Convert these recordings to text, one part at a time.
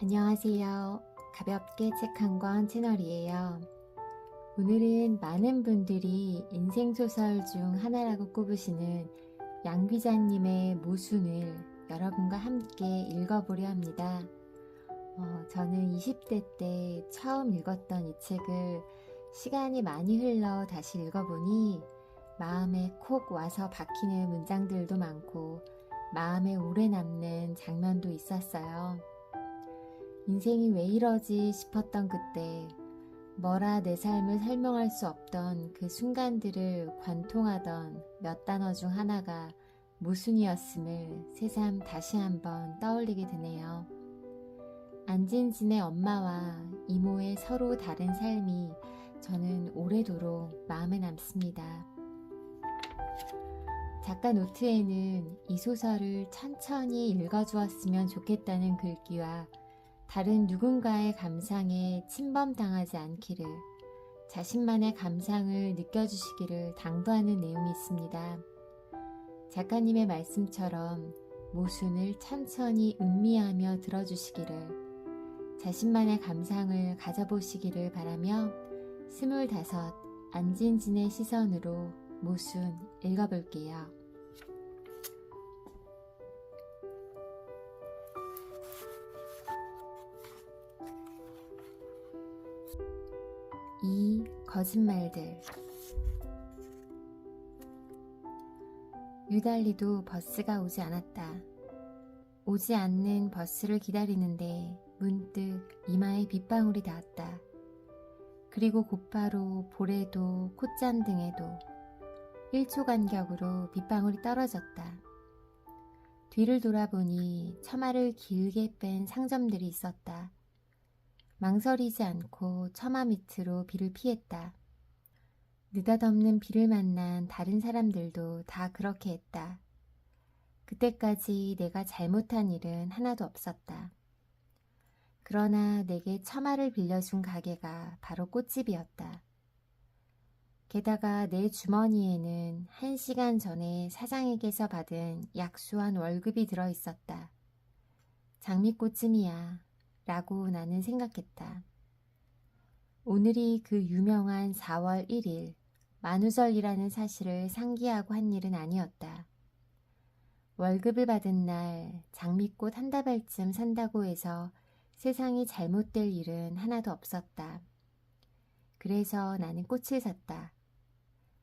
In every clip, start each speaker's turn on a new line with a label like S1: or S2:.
S1: 안녕하세요. 가볍게 책 한 권 채널이에요. 오늘은 많은 분들이 인생소설 중 하나라고 꼽으시는 양비자님의 모순을 여러분과 함께 읽어보려 합니다. 저는 20대 때 처음 읽었던 이 책을 시간이 많이 흘러 다시 읽어보니 마음에 콕 와서 박히는 문장들도 많고 마음에 오래 남는 장면도 있었어요. 인생이 왜 이러지 싶었던 그때 뭐라 내 삶을 설명할 수 없던 그 순간들을 관통하던 몇 단어 중 하나가 모순이었음을 새삼 다시 한번 떠올리게 되네요. 안진진의 엄마와 이모의 서로 다른 삶이 저는 오래도록 마음에 남습니다. 작가 노트에는 이 소설을 천천히 읽어주었으면 좋겠다는 글귀와 다른 누군가의 감상에 침범당하지 않기를, 자신만의 감상을 느껴주시기를 당부하는 내용이 있습니다. 작가님의 말씀처럼 모순을 천천히 음미하며 들어주시기를, 자신만의 감상을 가져보시기를 바라며 25 안진진의 시선으로 모순 읽어볼게요. 이 거짓말들. 유달리도 버스가 오지 않았다. 오지 않는 버스를 기다리는데 문득 이마에 빗방울이 닿았다. 그리고 곧바로 볼에도 콧잔등에도 1초 간격으로 빗방울이 떨어졌다. 뒤를 돌아보니 처마를 길게 뺀 상점들이 있었다. 망설이지 않고 처마 밑으로 비를 피했다. 느닷없는 비를 만난 다른 사람들도 다 그렇게 했다. 그때까지 내가 잘못한 일은 하나도 없었다. 그러나 내게 처마를 빌려준 가게가 바로 꽃집이었다. 게다가 내 주머니에는 1시간 전에 사장에게서 받은 약수한 월급이 들어있었다. 장미꽃쯤이야 라고 나는 생각했다. 오늘이 그 유명한 4월 1일 만우절이라는 사실을 상기하고 한 일은 아니었다. 월급을 받은 날 장미꽃 한 다발쯤 산다고 해서 세상이 잘못될 일은 하나도 없었다. 그래서 나는 꽃을 샀다.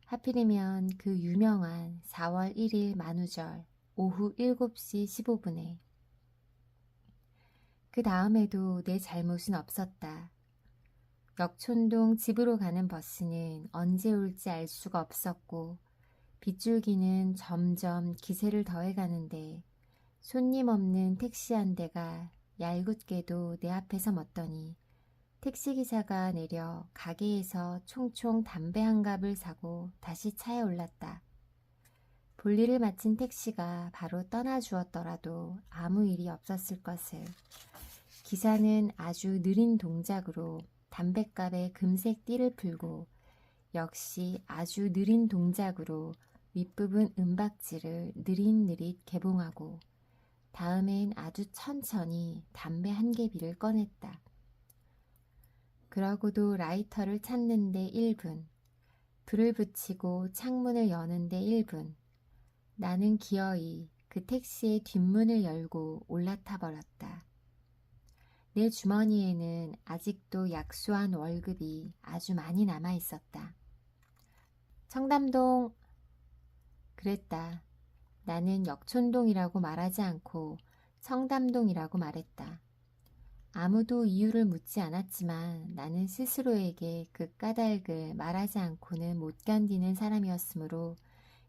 S1: 하필이면 그 유명한 4월 1일 만우절 오후 7시 15분에. 그 다음에도 내 잘못은 없었다. 역촌동 집으로 가는 버스는 언제 올지 알 수가 없었고 빗줄기는 점점 기세를 더해가는데 손님 없는 택시 한 대가 얄궂게도 내 앞에서 멎더니 택시기사가 내려 가게에서 총총 담배 한 갑을 사고 다시 차에 올랐다. 볼일을 마친 택시가 바로 떠나주었더라도 아무 일이 없었을 것을. 기사는 아주 느린 동작으로 담뱃갑에 금색 띠를 풀고 역시 아주 느린 동작으로 윗부분 은박지를 느릿느릿 개봉하고 다음엔 아주 천천히 담배 한 개비를 꺼냈다. 그러고도 라이터를 찾는데 1분, 불을 붙이고 창문을 여는데 1분, 나는 기어이 그 택시의 뒷문을 열고 올라타 버렸다. 내 주머니에는 아직도 약수한 월급이 아주 많이 남아 있었다. 청담동. 그랬다. 나는 역촌동이라고 말하지 않고 청담동이라고 말했다. 아무도 이유를 묻지 않았지만 나는 스스로에게 그 까닭을 말하지 않고는 못 견디는 사람이었으므로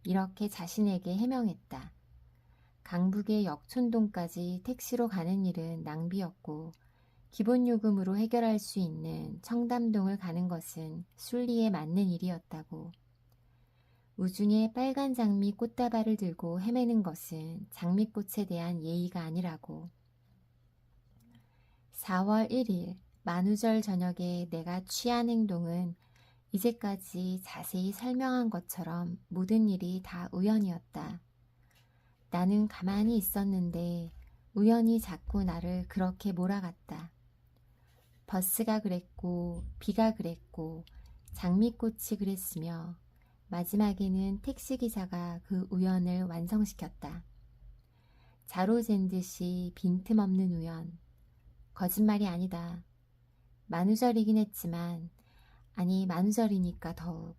S1: 이렇게 자신에게 해명했다. 강북의 역촌동까지 택시로 가는 일은 낭비였고 기본 요금으로 해결할 수 있는 청담동을 가는 것은 순리에 맞는 일이었다고. 우중에 빨간 장미 꽃다발을 들고 헤매는 것은 장미꽃에 대한 예의가 아니라고. 4월 1일 만우절 저녁에 내가 취한 행동은 이제까지 자세히 설명한 것처럼 모든 일이 다 우연이었다. 나는 가만히 있었는데 우연히 자꾸 나를 그렇게 몰아갔다. 버스가 그랬고, 비가 그랬고, 장미꽃이 그랬으며 마지막에는 택시기사가 그 우연을 완성시켰다. 자로 잰 듯이 빈틈없는 우연. 거짓말이 아니다. 만우절이긴 했지만, 아니 만우절이니까 더욱.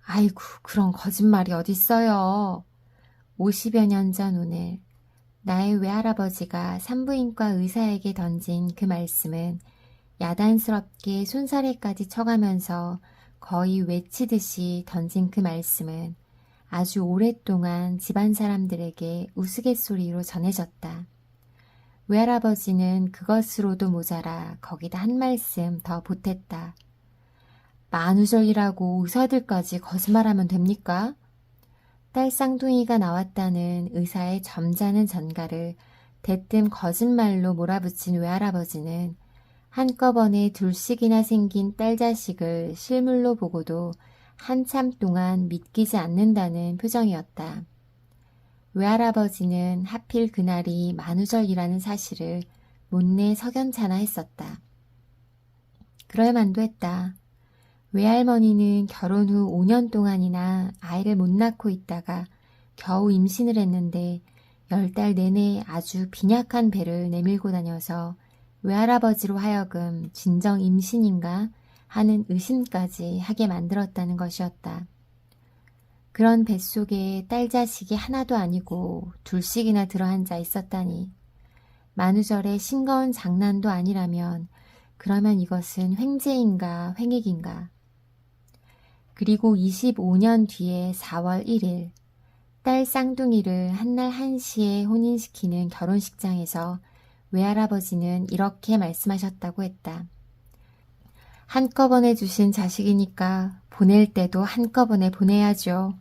S1: 아이고, 그런 거짓말이 어딨어요. 50여 년 전 오늘 나의 외할아버지가 산부인과 의사에게 던진 그 말씀은 야단스럽게 손사래까지 쳐가면서 거의 외치듯이 던진 그 말씀은 아주 오랫동안 집안 사람들에게 우스갯소리로 전해졌다. 외할아버지는 그것으로도 모자라 거기다 한 말씀 더 보탰다. 만우절이라고 의사들까지 거짓말하면 됩니까? 딸 쌍둥이가 나왔다는 의사의 점잖은 전가를 대뜸 거짓말로 몰아붙인 외할아버지는 한꺼번에 둘씩이나 생긴 딸 자식을 실물로 보고도 한참 동안 믿기지 않는다는 표정이었다. 외할아버지는 하필 그날이 만우절이라는 사실을 못내 석연찮아 했었다. 그럴 만도 했다. 외할머니는 결혼 후 5년 동안이나 아이를 못 낳고 있다가 겨우 임신을 했는데 10달 내내 아주 빈약한 배를 내밀고 다녀서 외할아버지로 하여금 진정 임신인가 하는 의심까지 하게 만들었다는 것이었다. 그런 뱃속에 딸 자식이 하나도 아니고 둘씩이나 들어앉아 있었다니. 만우절의 싱거운 장난도 아니라면 그러면 이것은 횡재인가 횡액인가. 그리고 25년 뒤에 4월 1일 딸 쌍둥이를 한날 한시에 혼인시키는 결혼식장에서 외할아버지는 이렇게 말씀하셨다고 했다. 한꺼번에 주신 자식이니까 보낼 때도 한꺼번에 보내야죠.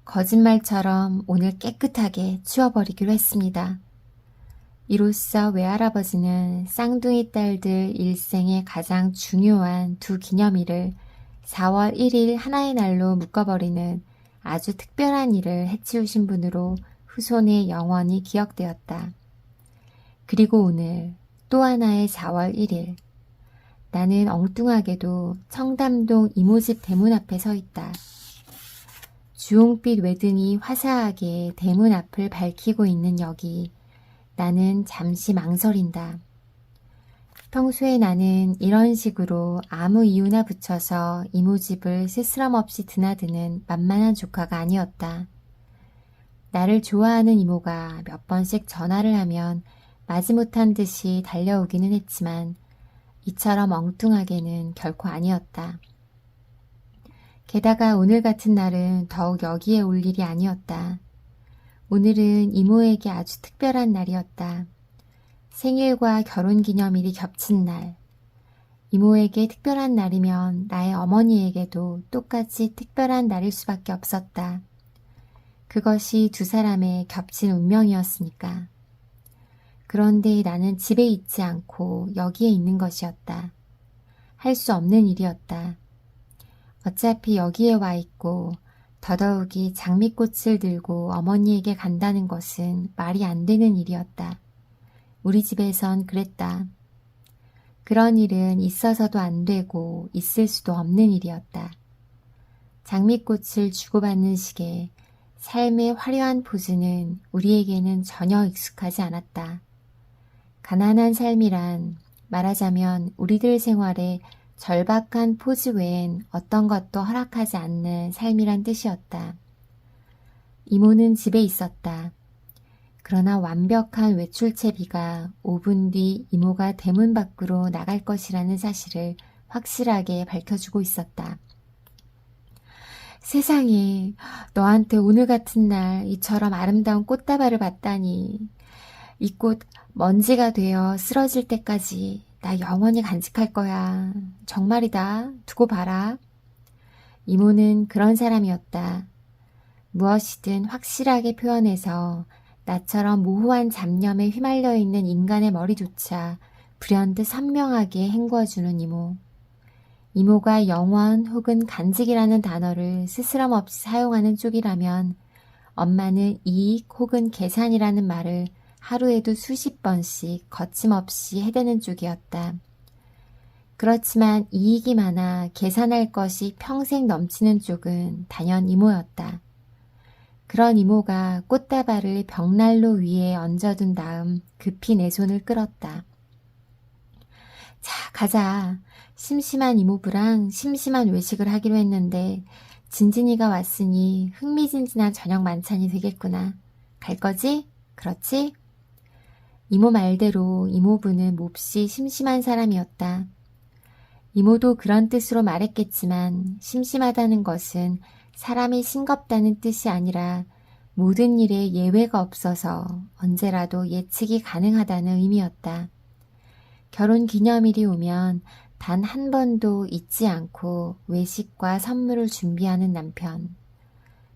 S1: 거짓말처럼 오늘 깨끗하게 치워버리기로 했습니다. 이로써 외할아버지는 쌍둥이 딸들 일생의 가장 중요한 두 기념일을 4월 1일 하나의 날로 묶어버리는 아주 특별한 일을 해치우신 분으로 후손에 영원히 기억되었다. 그리고 오늘 또 하나의 4월 1일 나는 엉뚱하게도 청담동 이모집 대문 앞에 서 있다. 주홍빛 외등이 화사하게 대문 앞을 밝히고 있는 여기 나는 잠시 망설인다. 평소에 나는 이런 식으로 아무 이유나 붙여서 이모집을 스스럼없이 드나드는 만만한 조카가 아니었다. 나를 좋아하는 이모가 몇 번씩 전화를 하면 마지못한 듯이 달려오기는 했지만 이처럼 엉뚱하게는 결코 아니었다. 게다가 오늘 같은 날은 더욱 여기에 올 일이 아니었다. 오늘은 이모에게 아주 특별한 날이었다. 생일과 결혼기념일이 겹친 날. 이모에게 특별한 날이면 나의 어머니에게도 똑같이 특별한 날일 수밖에 없었다. 그것이 두 사람의 겹친 운명이었으니까. 그런데 나는 집에 있지 않고 여기에 있는 것이었다. 할 수 없는 일이었다. 어차피 여기에 와 있고 더더욱이 장미꽃을 들고 어머니에게 간다는 것은 말이 안 되는 일이었다. 우리 집에선 그랬다. 그런 일은 있어서도 안 되고 있을 수도 없는 일이었다. 장미꽃을 주고받는 식의 삶의 화려한 포즈는 우리에게는 전혀 익숙하지 않았다. 가난한 삶이란 말하자면 우리들 생활에 절박한 포즈 외엔 어떤 것도 허락하지 않는 삶이란 뜻이었다. 이모는 집에 있었다. 그러나 완벽한 외출채비가 5분 뒤 이모가 대문 밖으로 나갈 것이라는 사실을 확실하게 밝혀주고 있었다. 세상에, 너한테 오늘 같은 날 이처럼 아름다운 꽃다발을 받다니. 이 꽃 먼지가 되어 쓰러질 때까지 나 영원히 간직할 거야. 정말이다. 두고 봐라. 이모는 그런 사람이었다. 무엇이든 확실하게 표현해서 나처럼 모호한 잡념에 휘말려 있는 인간의 머리조차 불현듯 선명하게 헹구어주는 이모. 이모가 영원 혹은 간직이라는 단어를 스스럼없이 사용하는 쪽이라면 엄마는 이익 혹은 계산이라는 말을 하루에도 수십 번씩 거침없이 해대는 쪽이었다. 그렇지만 이익이 많아 계산할 것이 평생 넘치는 쪽은 단연 이모였다. 그런 이모가 꽃다발을 벽난로 위에 얹어둔 다음 급히 내 손을 끌었다. 자, 가자. 심심한 이모부랑 심심한 외식을 하기로 했는데 진진이가 왔으니 흥미진진한 저녁 만찬이 되겠구나. 갈 거지? 그렇지? 이모 말대로 이모부는 몹시 심심한 사람이었다. 이모도 그런 뜻으로 말했겠지만 심심하다는 것은 사람이 싱겁다는 뜻이 아니라 모든 일에 예외가 없어서 언제라도 예측이 가능하다는 의미였다. 결혼 기념일이 오면 단 한 번도 잊지 않고 외식과 선물을 준비하는 남편.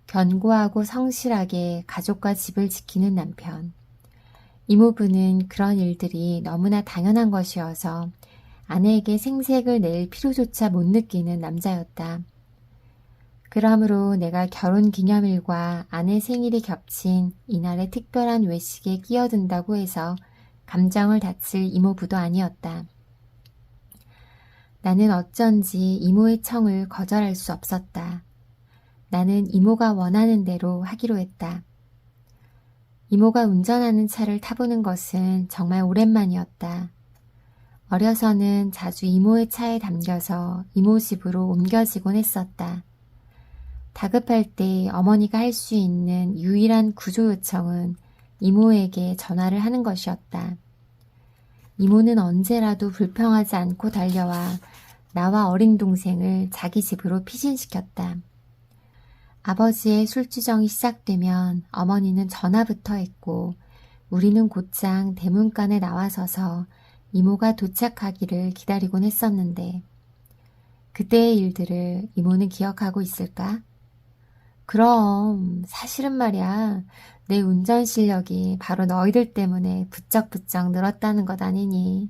S1: 견고하고 성실하게 가족과 집을 지키는 남편. 이모부는 그런 일들이 너무나 당연한 것이어서 아내에게 생색을 낼 필요조차 못 느끼는 남자였다. 그러므로 내가 결혼 기념일과 아내 생일이 겹친 이날의 특별한 외식에 끼어든다고 해서 감정을 다칠 이모부도 아니었다. 나는 어쩐지 이모의 청을 거절할 수 없었다. 나는 이모가 원하는 대로 하기로 했다. 이모가 운전하는 차를 타보는 것은 정말 오랜만이었다. 어려서는 자주 이모의 차에 담겨서 이모 집으로 옮겨지곤 했었다. 다급할 때 어머니가 할 수 있는 유일한 구조 요청은 이모에게 전화를 하는 것이었다. 이모는 언제라도 불평하지 않고 달려와 나와 어린 동생을 자기 집으로 피신시켰다. 아버지의 술주정이 시작되면 어머니는 전화부터 했고 우리는 곧장 대문간에 나와서서 이모가 도착하기를 기다리곤 했었는데 그때의 일들을 이모는 기억하고 있을까? 그럼 사실은 말이야 내 운전 실력이 바로 너희들 때문에 부쩍부쩍 늘었다는 것 아니니.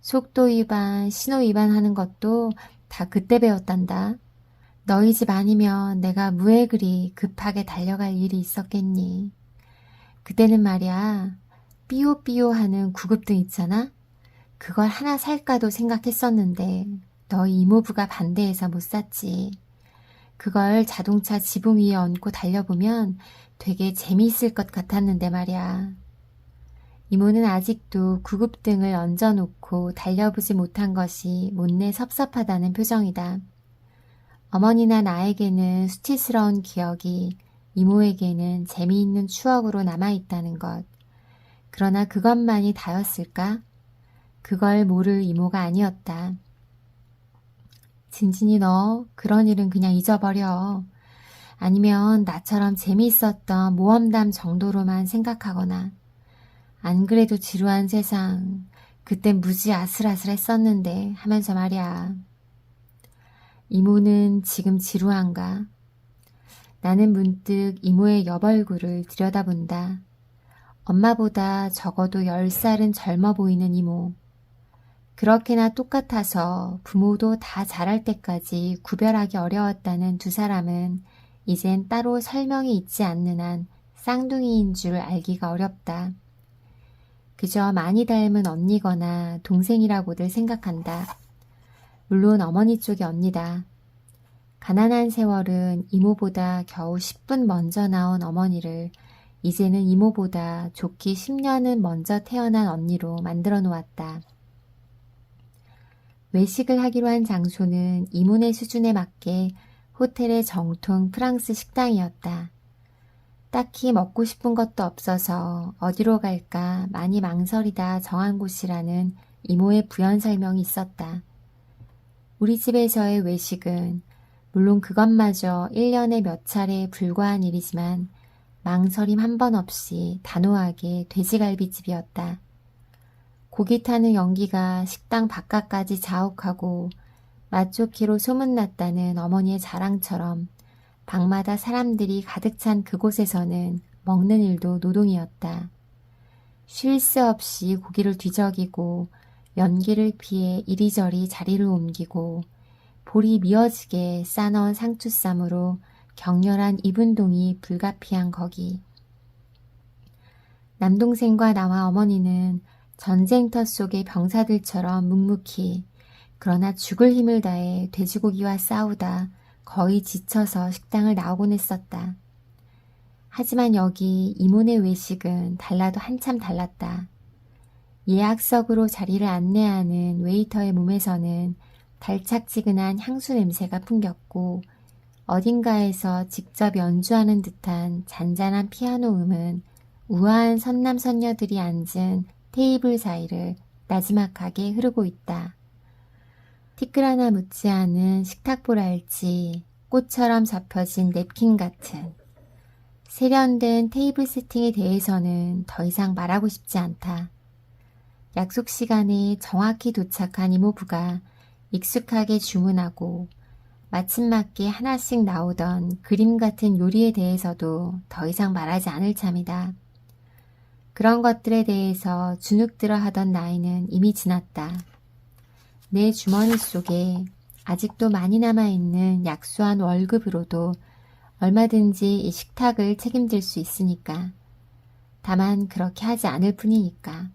S1: 속도 위반, 신호 위반하는 것도 다 그때 배웠단다. 너희 집 아니면 내가 무에 그리 급하게 달려갈 일이 있었겠니. 그때는 말이야 삐요삐요 하는 구급등 있잖아. 그걸 하나 살까도 생각했었는데 너희 이모부가 반대해서 못 샀지. 그걸 자동차 지붕 위에 얹고 달려보면 되게 재미있을 것 같았는데 말이야. 이모는 아직도 구급등을 얹어놓고 달려보지 못한 것이 못내 섭섭하다는 표정이다. 어머니나 나에게는 수치스러운 기억이 이모에게는 재미있는 추억으로 남아있다는 것. 그러나 그것만이 다였을까? 그걸 모를 이모가 아니었다. 진진이 너 그런 일은 그냥 잊어버려. 아니면 나처럼 재미있었던 모험담 정도로만 생각하거나 안 그래도 지루한 세상 그땐 무지 아슬아슬했었는데 하면서 말이야. 이모는 지금 지루한가? 나는 문득 이모의 옆얼굴을 들여다본다. 엄마보다 적어도 10살은 젊어 보이는 이모. 그렇게나 똑같아서 부모도 다 자랄 때까지 구별하기 어려웠다는 두 사람은 이젠 따로 설명이 있지 않는 한 쌍둥이인 줄 알기가 어렵다. 그저 많이 닮은 언니거나 동생이라고들 생각한다. 물론 어머니 쪽의 언니다. 가난한 세월은 이모보다 겨우 10분 먼저 나온 어머니를 이제는 이모보다 좋기 10년은 먼저 태어난 언니로 만들어 놓았다. 외식을 하기로 한 장소는 이모네 수준에 맞게 호텔의 정통 프랑스 식당이었다. 딱히 먹고 싶은 것도 없어서 어디로 갈까 많이 망설이다 정한 곳이라는 이모의 부연 설명이 있었다. 우리 집에서의 외식은 물론 그것마저 1년에 몇 차례에 불과한 일이지만 망설임 한 번 없이 단호하게 돼지갈비집이었다. 고기 타는 연기가 식당 바깥까지 자욱하고 맛좋기로 소문났다는 어머니의 자랑처럼 방마다 사람들이 가득 찬 그곳에서는 먹는 일도 노동이었다. 쉴 새 없이 고기를 뒤적이고 연기를 피해 이리저리 자리를 옮기고 볼이 미어지게 싸넣은 상추쌈으로 격렬한 입운동이 불가피한 거기. 남동생과 나와 어머니는 전쟁터 속의 병사들처럼 묵묵히 그러나 죽을 힘을 다해 돼지고기와 싸우다 거의 지쳐서 식당을 나오곤 했었다. 하지만 여기 이모네 외식은 달라도 한참 달랐다. 예약석으로 자리를 안내하는 웨이터의 몸에서는 달짝지근한 향수 냄새가 풍겼고 어딘가에서 직접 연주하는 듯한 잔잔한 피아노 음은 우아한 선남선녀들이 앉은 테이블 사이를 나지막하게 흐르고 있다. 티끌 하나 묻지 않은 식탁보랄지 꽃처럼 접혀진 냅킨 같은 세련된 테이블 세팅에 대해서는 더 이상 말하고 싶지 않다. 약속 시간에 정확히 도착한 이모부가 익숙하게 주문하고 마침 맞게 하나씩 나오던 그림 같은 요리에 대해서도 더 이상 말하지 않을 참이다. 그런 것들에 대해서 주눅들어 하던 나이는 이미 지났다. 내 주머니 속에 아직도 많이 남아있는 약소한 월급으로도 얼마든지 이 식탁을 책임질 수 있으니까. 다만 그렇게 하지 않을 뿐이니까.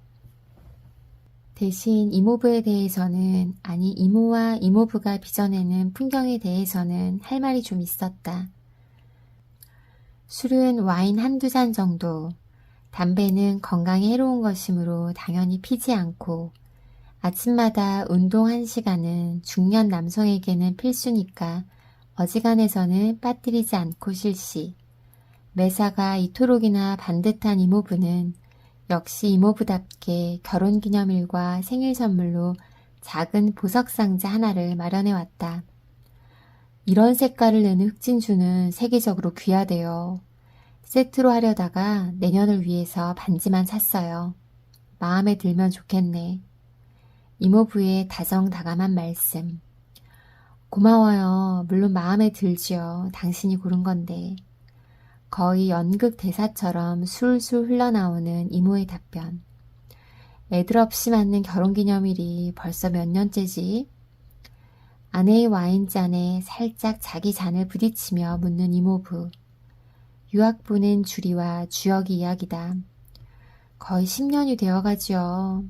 S1: 대신 이모부에 대해서는, 아니 이모와 이모부가 빚어내는 풍경에 대해서는 할 말이 좀 있었다. 술은 와인 한두 잔 정도, 담배는 건강에 해로운 것이므로 당연히 피지 않고 아침마다 운동 1시간은 중년 남성에게는 필수니까 어지간해서는 빠뜨리지 않고 실시. 매사가 이토록이나 반듯한 이모부는 역시 이모부답게 결혼기념일과 생일 선물로 작은 보석상자 하나를 마련해왔다. 이런 색깔을 내는 흑진주는 세계적으로 귀하대요. 세트로 하려다가 내년을 위해서 반지만 샀어요. 마음에 들면 좋겠네. 이모부의 다정다감한 말씀. 고마워요. 물론 마음에 들지요. 당신이 고른 건데. 거의 연극 대사처럼 술술 흘러나오는 이모의 답변. 애들 없이 맞는 결혼기념일이 벌써 몇 년째지? 아내의 와인잔에 살짝 자기 잔을 부딪히며 묻는 이모부. 유학 보낸 주리와 주역이 이야기다. 거의 10년이 되어가지요.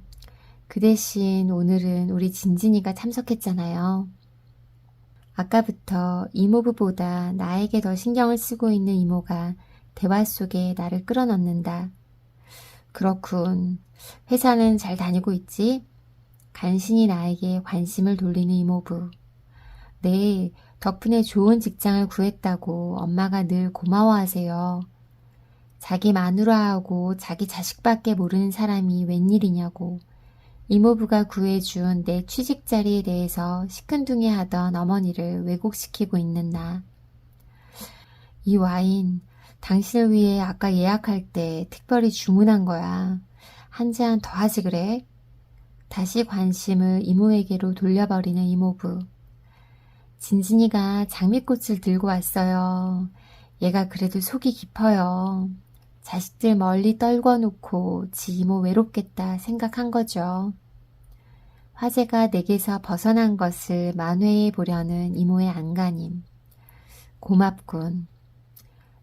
S1: 그 대신 오늘은 우리 진진이가 참석했잖아요. 아까부터 이모부보다 나에게 더 신경을 쓰고 있는 이모가 대화 속에 나를 끌어넣는다. 그렇군. 회사는 잘 다니고 있지? 간신히 나에게 관심을 돌리는 이모부. 네, 덕분에 좋은 직장을 구했다고 엄마가 늘 고마워하세요. 자기 마누라하고 자기 자식밖에 모르는 사람이 웬일이냐고 이모부가 구해준 내 취직 자리에 대해서 시큰둥해하던 어머니를 왜곡시키고 있는 나. 이 와인 당신을 위해 아까 예약할 때 특별히 주문한 거야. 한 잔 더 하지 그래? 다시 관심을 이모에게로 돌려버리는 이모부. 진진이가 장미꽃을 들고 왔어요. 얘가 그래도 속이 깊어요. 자식들 멀리 떨궈 놓고 지 이모 외롭겠다 생각한 거죠. 화제가 내게서 벗어난 것을 만회해 보려는 이모의 안간힘. 고맙군.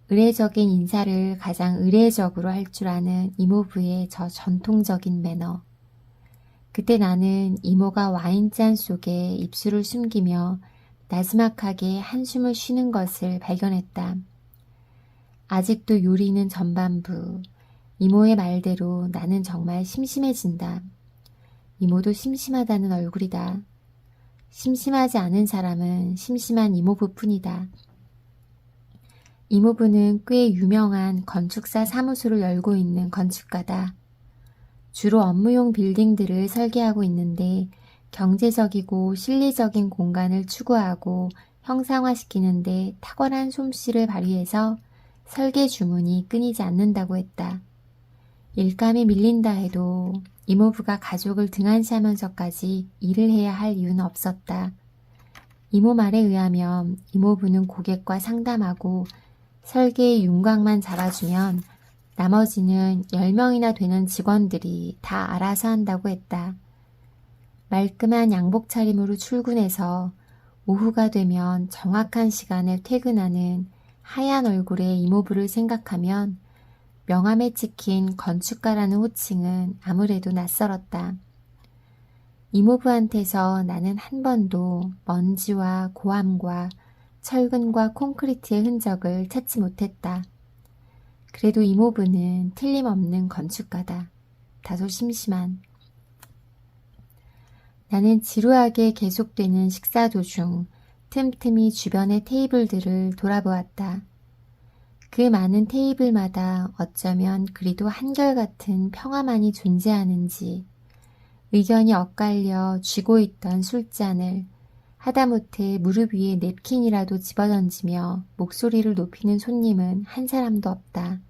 S1: 의례적인 인사를 가장 의례적으로 할 줄 아는 이모부의 저 전통적인 매너. 그때 나는 이모가 와인잔 속에 입술을 숨기며 나지막하게 한숨을 쉬는 것을 발견했다. 아직도 요리는 전반부. 이모의 말대로 나는 정말 심심해진다. 이모도 심심하다는 얼굴이다. 심심하지 않은 사람은 심심한 이모부뿐이다. 이모부는 꽤 유명한 건축사 사무소를 열고 있는 건축가다. 주로 업무용 빌딩들을 설계하고 있는데 경제적이고 실리적인 공간을 추구하고 형상화시키는데 탁월한 솜씨를 발휘해서 설계 주문이 끊이지 않는다고 했다. 일감이 밀린다 해도 이모부가 가족을 등한시하면서까지 일을 해야 할 이유는 없었다. 이모 말에 의하면 이모부는 고객과 상담하고 설계의 윤곽만 잡아주면 나머지는 10명이나 되는 직원들이 다 알아서 한다고 했다. 말끔한 양복 차림으로 출근해서 오후가 되면 정확한 시간에 퇴근하는 하얀 얼굴의 이모부를 생각하면 명함에 찍힌 건축가라는 호칭은 아무래도 낯설었다. 이모부한테서 나는 한 번도 먼지와 고함과 철근과 콘크리트의 흔적을 찾지 못했다. 그래도 이모부는 틀림없는 건축가다. 다소 심심한. 나는 지루하게 계속되는 식사 도중 틈틈이 주변의 테이블들을 돌아보았다. 그 많은 테이블마다 어쩌면 그리도 한결같은 평화만이 존재하는지 의견이 엇갈려 쥐고 있던 술잔을 하다못해 무릎 위에 냅킨이라도 집어던지며 목소리를 높이는 손님은 한 사람도 없다.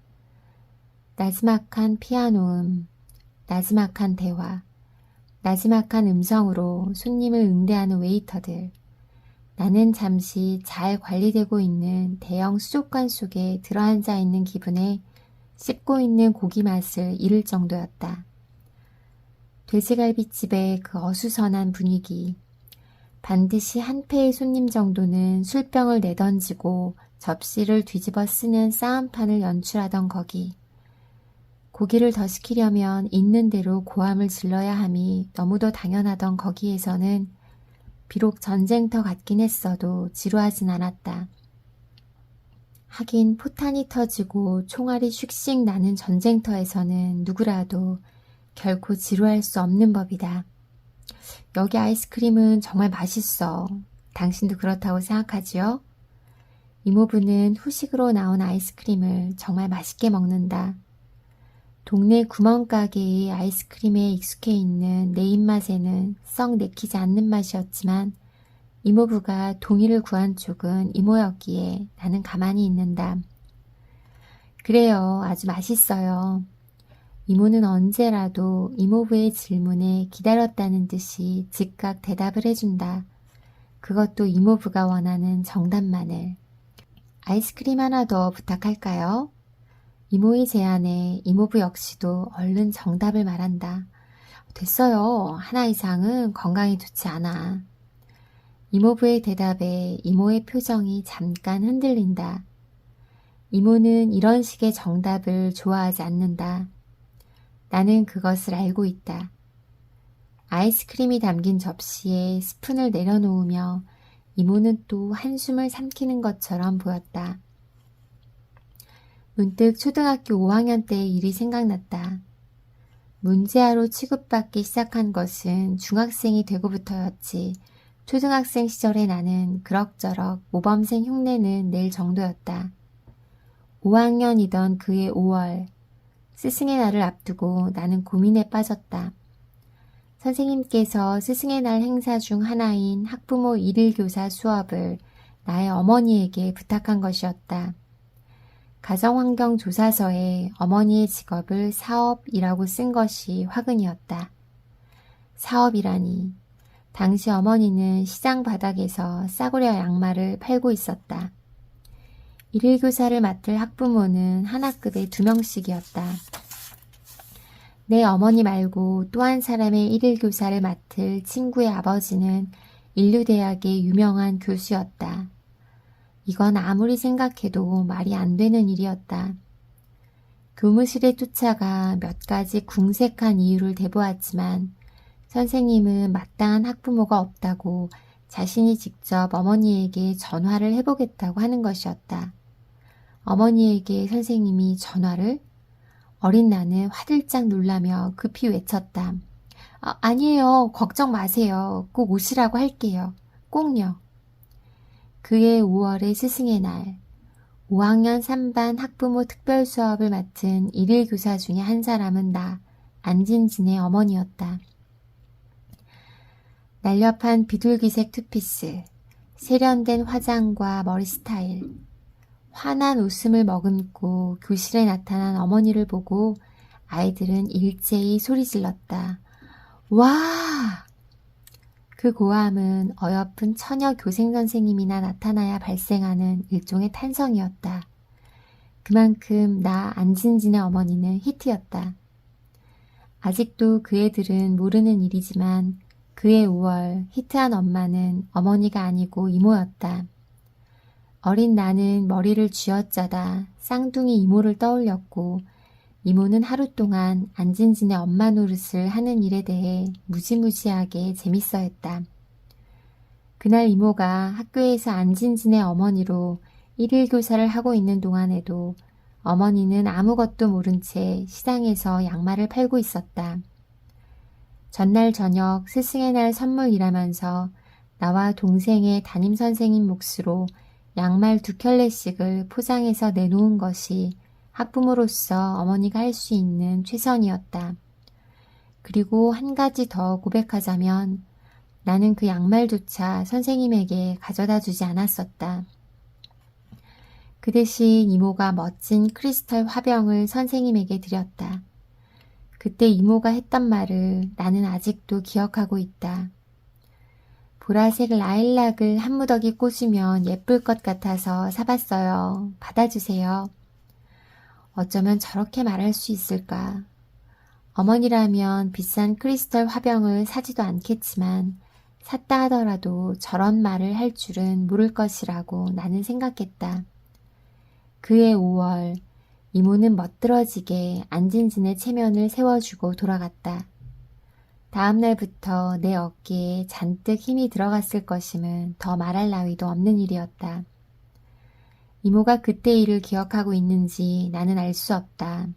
S1: 나지막한 피아노음, 나지막한 대화, 나지막한 음성으로 손님을 응대하는 웨이터들. 나는 잠시 잘 관리되고 있는 대형 수족관 속에 들어앉아 있는 기분에 씹고 있는 고기 맛을 잃을 정도였다. 돼지갈비집의 그 어수선한 분위기, 반드시 한 패의 손님 정도는 술병을 내던지고 접시를 뒤집어 쓰는 싸움판을 연출하던 거기, 고기를 더 시키려면 있는 대로 고함을 질러야 함이 너무도 당연하던 거기에서는 비록 전쟁터 같긴 했어도 지루하진 않았다. 하긴 포탄이 터지고 총알이 슉씩 나는 전쟁터에서는 누구라도 결코 지루할 수 없는 법이다. 여기 아이스크림은 정말 맛있어. 당신도 그렇다고 생각하지요? 이모부는 후식으로 나온 아이스크림을 정말 맛있게 먹는다. 동네 구멍가게의 아이스크림에 익숙해 있는 내 입맛에는 썩 내키지 않는 맛이었지만 이모부가 동의를 구한 쪽은 이모였기에 나는 가만히 있는다. 그래요, 아주 맛있어요. 이모는 언제라도 이모부의 질문에 기다렸다는 듯이 즉각 대답을 해준다. 그것도 이모부가 원하는 정답만을. 아이스크림 하나 더 부탁할까요? 이모의 제안에 이모부 역시도 얼른 정답을 말한다. 됐어요. 하나 이상은 건강에 좋지 않아. 이모부의 대답에 이모의 표정이 잠깐 흔들린다. 이모는 이런 식의 정답을 좋아하지 않는다. 나는 그것을 알고 있다. 아이스크림이 담긴 접시에 스푼을 내려놓으며 이모는 또 한숨을 삼키는 것처럼 보였다. 문득 초등학교 5학년 때의 일이 생각났다. 문제아로 취급받기 시작한 것은 중학생이 되고부터였지. 초등학생 시절의 나는 그럭저럭 모범생 흉내는 낼 정도였다. 5학년이던 그해 5월, 스승의 날을 앞두고 나는 고민에 빠졌다. 선생님께서 스승의 날 행사 중 하나인 학부모 일일교사 수업을 나의 어머니에게 부탁한 것이었다. 가정환경조사서에 어머니의 직업을 사업이라고 쓴 것이 화근이었다. 사업이라니. 당시 어머니는 시장 바닥에서 싸구려 양말을 팔고 있었다. 일일교사를 맡을 학부모는 한 학급에 2명씩이었다. 내 어머니 말고 또 한 사람의 일일교사를 맡을 친구의 아버지는 인류대학의 유명한 교수였다. 이건 아무리 생각해도 말이 안 되는 일이었다. 교무실에 쫓아가 몇 가지 궁색한 이유를 대보았지만 선생님은 마땅한 학부모가 없다고 자신이 직접 어머니에게 전화를 해보겠다고 하는 것이었다. 어머니에게 선생님이 전화를? 어린 나는 화들짝 놀라며 급히 외쳤다. 아니에요. 걱정 마세요. 꼭 오시라고 할게요. 꼭요. 그해 5월의 스승의 날, 5학년 3반 학부모 특별 수업을 맡은 일일교사 중에 한 사람은 나, 안진진의 어머니였다. 날렵한 비둘기색 투피스, 세련된 화장과 머리 스타일, 환한 웃음을 머금고 교실에 나타난 어머니를 보고 아이들은 일제히 소리 질렀다. 와! 그 고함은 어여쁜 처녀 교생선생님이나 나타나야 발생하는 일종의 탄성이었다. 그만큼 나 안진진의 어머니는 히트였다. 아직도 그 애들은 모르는 일이지만 그해 5월 히트한 엄마는 어머니가 아니고 이모였다. 어린 나는 머리를 쥐어짜다 쌍둥이 이모를 떠올렸고 이모는 하루 동안 안진진의 엄마 노릇을 하는 일에 대해 무지무지하게 재밌어 했다. 그날 이모가 학교에서 안진진의 어머니로 일일 교사를 하고 있는 동안에도 어머니는 아무것도 모른 채 시장에서 양말을 팔고 있었다. 전날 저녁 스승의 날 선물이라면서 나와 동생의 담임선생님 몫으로 양말 2켤레씩을 포장해서 내놓은 것이 학부모로서 어머니가 할 수 있는 최선이었다. 그리고 한 가지 더 고백하자면 나는 그 양말조차 선생님에게 가져다 주지 않았었다. 그 대신 이모가 멋진 크리스탈 화병을 선생님에게 드렸다. 그때 이모가 했던 말을 나는 아직도 기억하고 있다. 보라색 라일락을 한 무더기 꽂으면 예쁠 것 같아서 사봤어요. 받아주세요. 어쩌면 저렇게 말할 수 있을까? 어머니라면 비싼 크리스탈 화병을 사지도 않겠지만 샀다 하더라도 저런 말을 할 줄은 모를 것이라고 나는 생각했다. 그해 5월 이모는 멋들어지게 안진진의 체면을 세워주고 돌아갔다. 다음 날부터 내 어깨에 잔뜩 힘이 들어갔을 것임은 더 말할 나위도 없는 일이었다. 이모가 그때 일을 기억하고 있는지 나는 알 수 없다.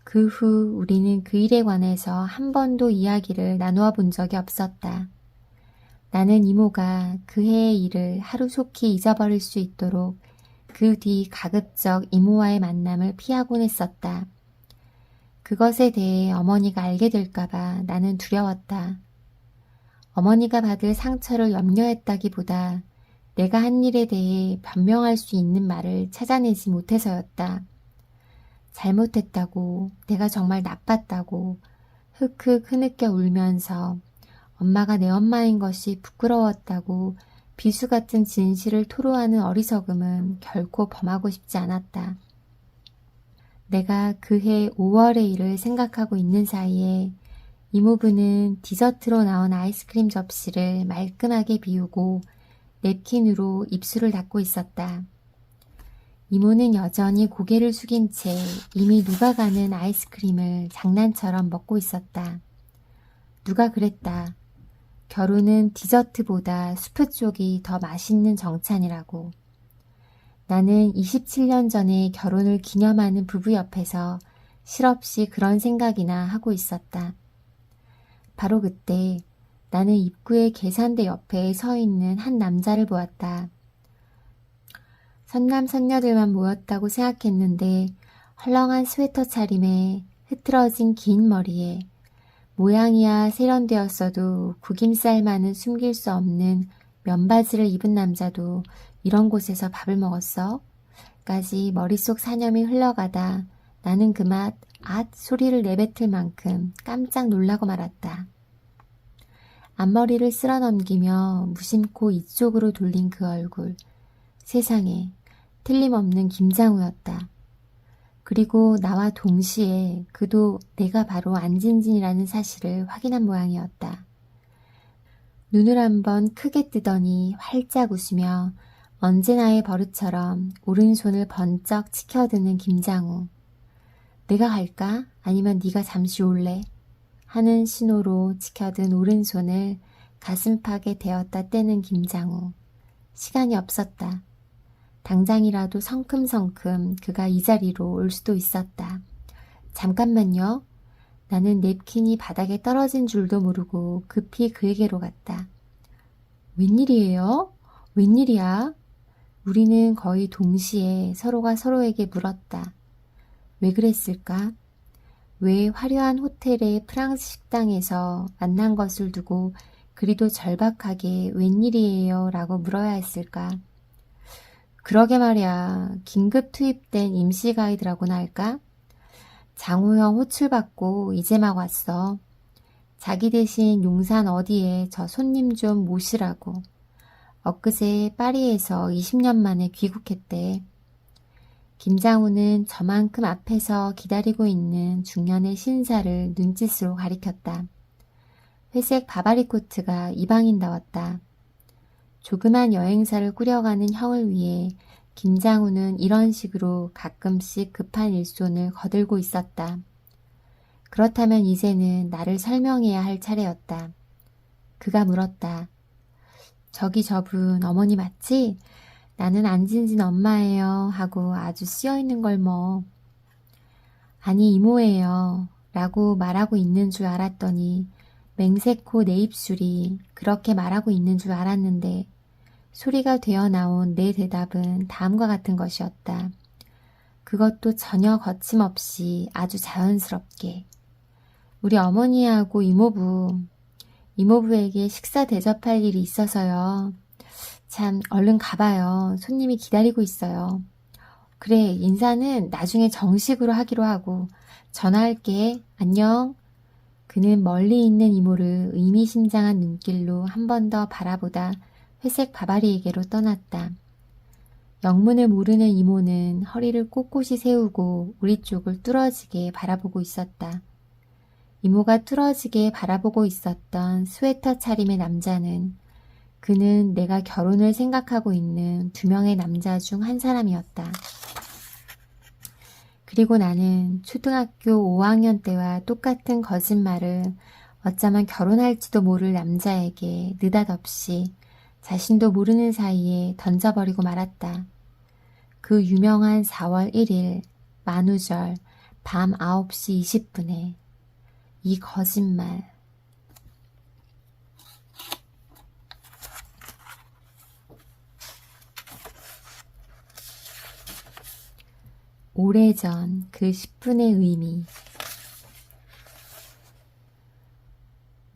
S1: 그 후 우리는 그 일에 관해서 한 번도 이야기를 나누어 본 적이 없었다. 나는 이모가 그 해의 일을 하루속히 잊어버릴 수 있도록 그 뒤 가급적 이모와의 만남을 피하곤 했었다. 그것에 대해 어머니가 알게 될까봐 나는 두려웠다. 어머니가 받을 상처를 염려했다기보다 내가 한 일에 대해 변명할 수 있는 말을 찾아내지 못해서였다. 잘못했다고, 내가 정말 나빴다고 흑흑 흐느껴 울면서 엄마가 내 엄마인 것이 부끄러웠다고 비수 같은 진실을 토로하는 어리석음은 결코 범하고 싶지 않았다. 내가 그해 5월의 일을 생각하고 있는 사이에 이모부는 디저트로 나온 아이스크림 접시를 말끔하게 비우고 냅킨으로 입술을 닦고 있었다. 이모는 여전히 고개를 숙인 채 이미 녹아가는 아이스크림을 장난처럼 먹고 있었다. 누가 그랬다. 결혼은 디저트보다 수프 쪽이 더 맛있는 정찬이라고. 나는 27년 전에 결혼을 기념하는 부부 옆에서 실없이 그런 생각이나 하고 있었다. 바로 그때 나는 입구의 계산대 옆에 서 있는 한 남자를 보았다. 선남 선녀들만 모였다고 생각했는데 헐렁한 스웨터 차림에 흐트러진 긴 머리에 모양이야 세련되었어도 구김살만은 숨길 수 없는 면바지를 입은 남자도 이런 곳에서 밥을 먹었어? 까지 머릿속 사념이 흘러가다 나는 그맛 앗 소리를 내뱉을 만큼 깜짝 놀라고 말았다. 앞머리를 쓸어넘기며 무심코 이쪽으로 돌린 그 얼굴. 세상에 틀림없는 김장우였다. 그리고 나와 동시에 그도 내가 바로 안진진이라는 사실을 확인한 모양이었다. 눈을 한번 크게 뜨더니 활짝 웃으며 언제나의 버릇처럼 오른손을 번쩍 치켜드는 김장우. 내가 갈까? 아니면 네가 잠시 올래? 하는 신호로 치켜든 오른손을 가슴팍에 대었다 떼는 김장우. 시간이 없었다. 당장이라도 성큼성큼 그가 이 자리로 올 수도 있었다. 잠깐만요. 나는 냅킨이 바닥에 떨어진 줄도 모르고 급히 그에게로 갔다. 웬일이에요? 웬일이야? 우리는 거의 동시에 서로가 서로에게 물었다. 왜 그랬을까? 왜 화려한 호텔의 프랑스 식당에서 만난 것을 두고 그리도 절박하게 웬일이에요? 라고 물어야 했을까? 그러게 말이야. 긴급 투입된 임시 가이드라고나 할까? 장호형 호출받고 이제 막 왔어. 자기 대신 용산 어디에 저 손님 좀 모시라고. 엊그제 파리에서 20년 만에 귀국했대. 김장우는 저만큼 앞에서 기다리고 있는 중년의 신사를 눈짓으로 가리켰다. 회색 바바리 코트가 이방인다웠다. 조그만 여행사를 꾸려가는 형을 위해 김장우는 이런 식으로 가끔씩 급한 일손을 거들고 있었다. 그렇다면 이제는 나를 설명해야 할 차례였다. 그가 물었다. 저기 저분 어머니 맞지? 나는 안진진 엄마예요 하고 아주 씌어있는 걸 뭐. 아니 이모예요 라고 말하고 있는 줄 알았더니 맹세코 내 입술이 그렇게 말하고 있는 줄 알았는데 소리가 되어 나온 내 대답은 다음과 같은 것이었다. 그것도 전혀 거침없이 아주 자연스럽게. 우리 어머니하고 이모부에게 식사 대접할 일이 있어서요. 참 얼른 가봐요. 손님이 기다리고 있어요. 그래 인사는 나중에 정식으로 하기로 하고 전화할게. 안녕. 그는 멀리 있는 이모를 의미심장한 눈길로 한 번 더 바라보다 회색 바바리에게로 떠났다. 영문을 모르는 이모는 허리를 꼿꼿이 세우고 우리 쪽을 뚫어지게 바라보고 있었다. 이모가 뚫어지게 바라보고 있었던 스웨터 차림의 남자는 그는 내가 결혼을 생각하고 있는 2명의 남자 중 한 사람이었다. 그리고 나는 초등학교 5학년 때와 똑같은 거짓말을 어쩌면 결혼할지도 모를 남자에게 느닷없이 자신도 모르는 사이에 던져버리고 말았다. 그 유명한 4월 1일 만우절 밤 9시 20분에 이 거짓말. 오래전 그 10분의 의미.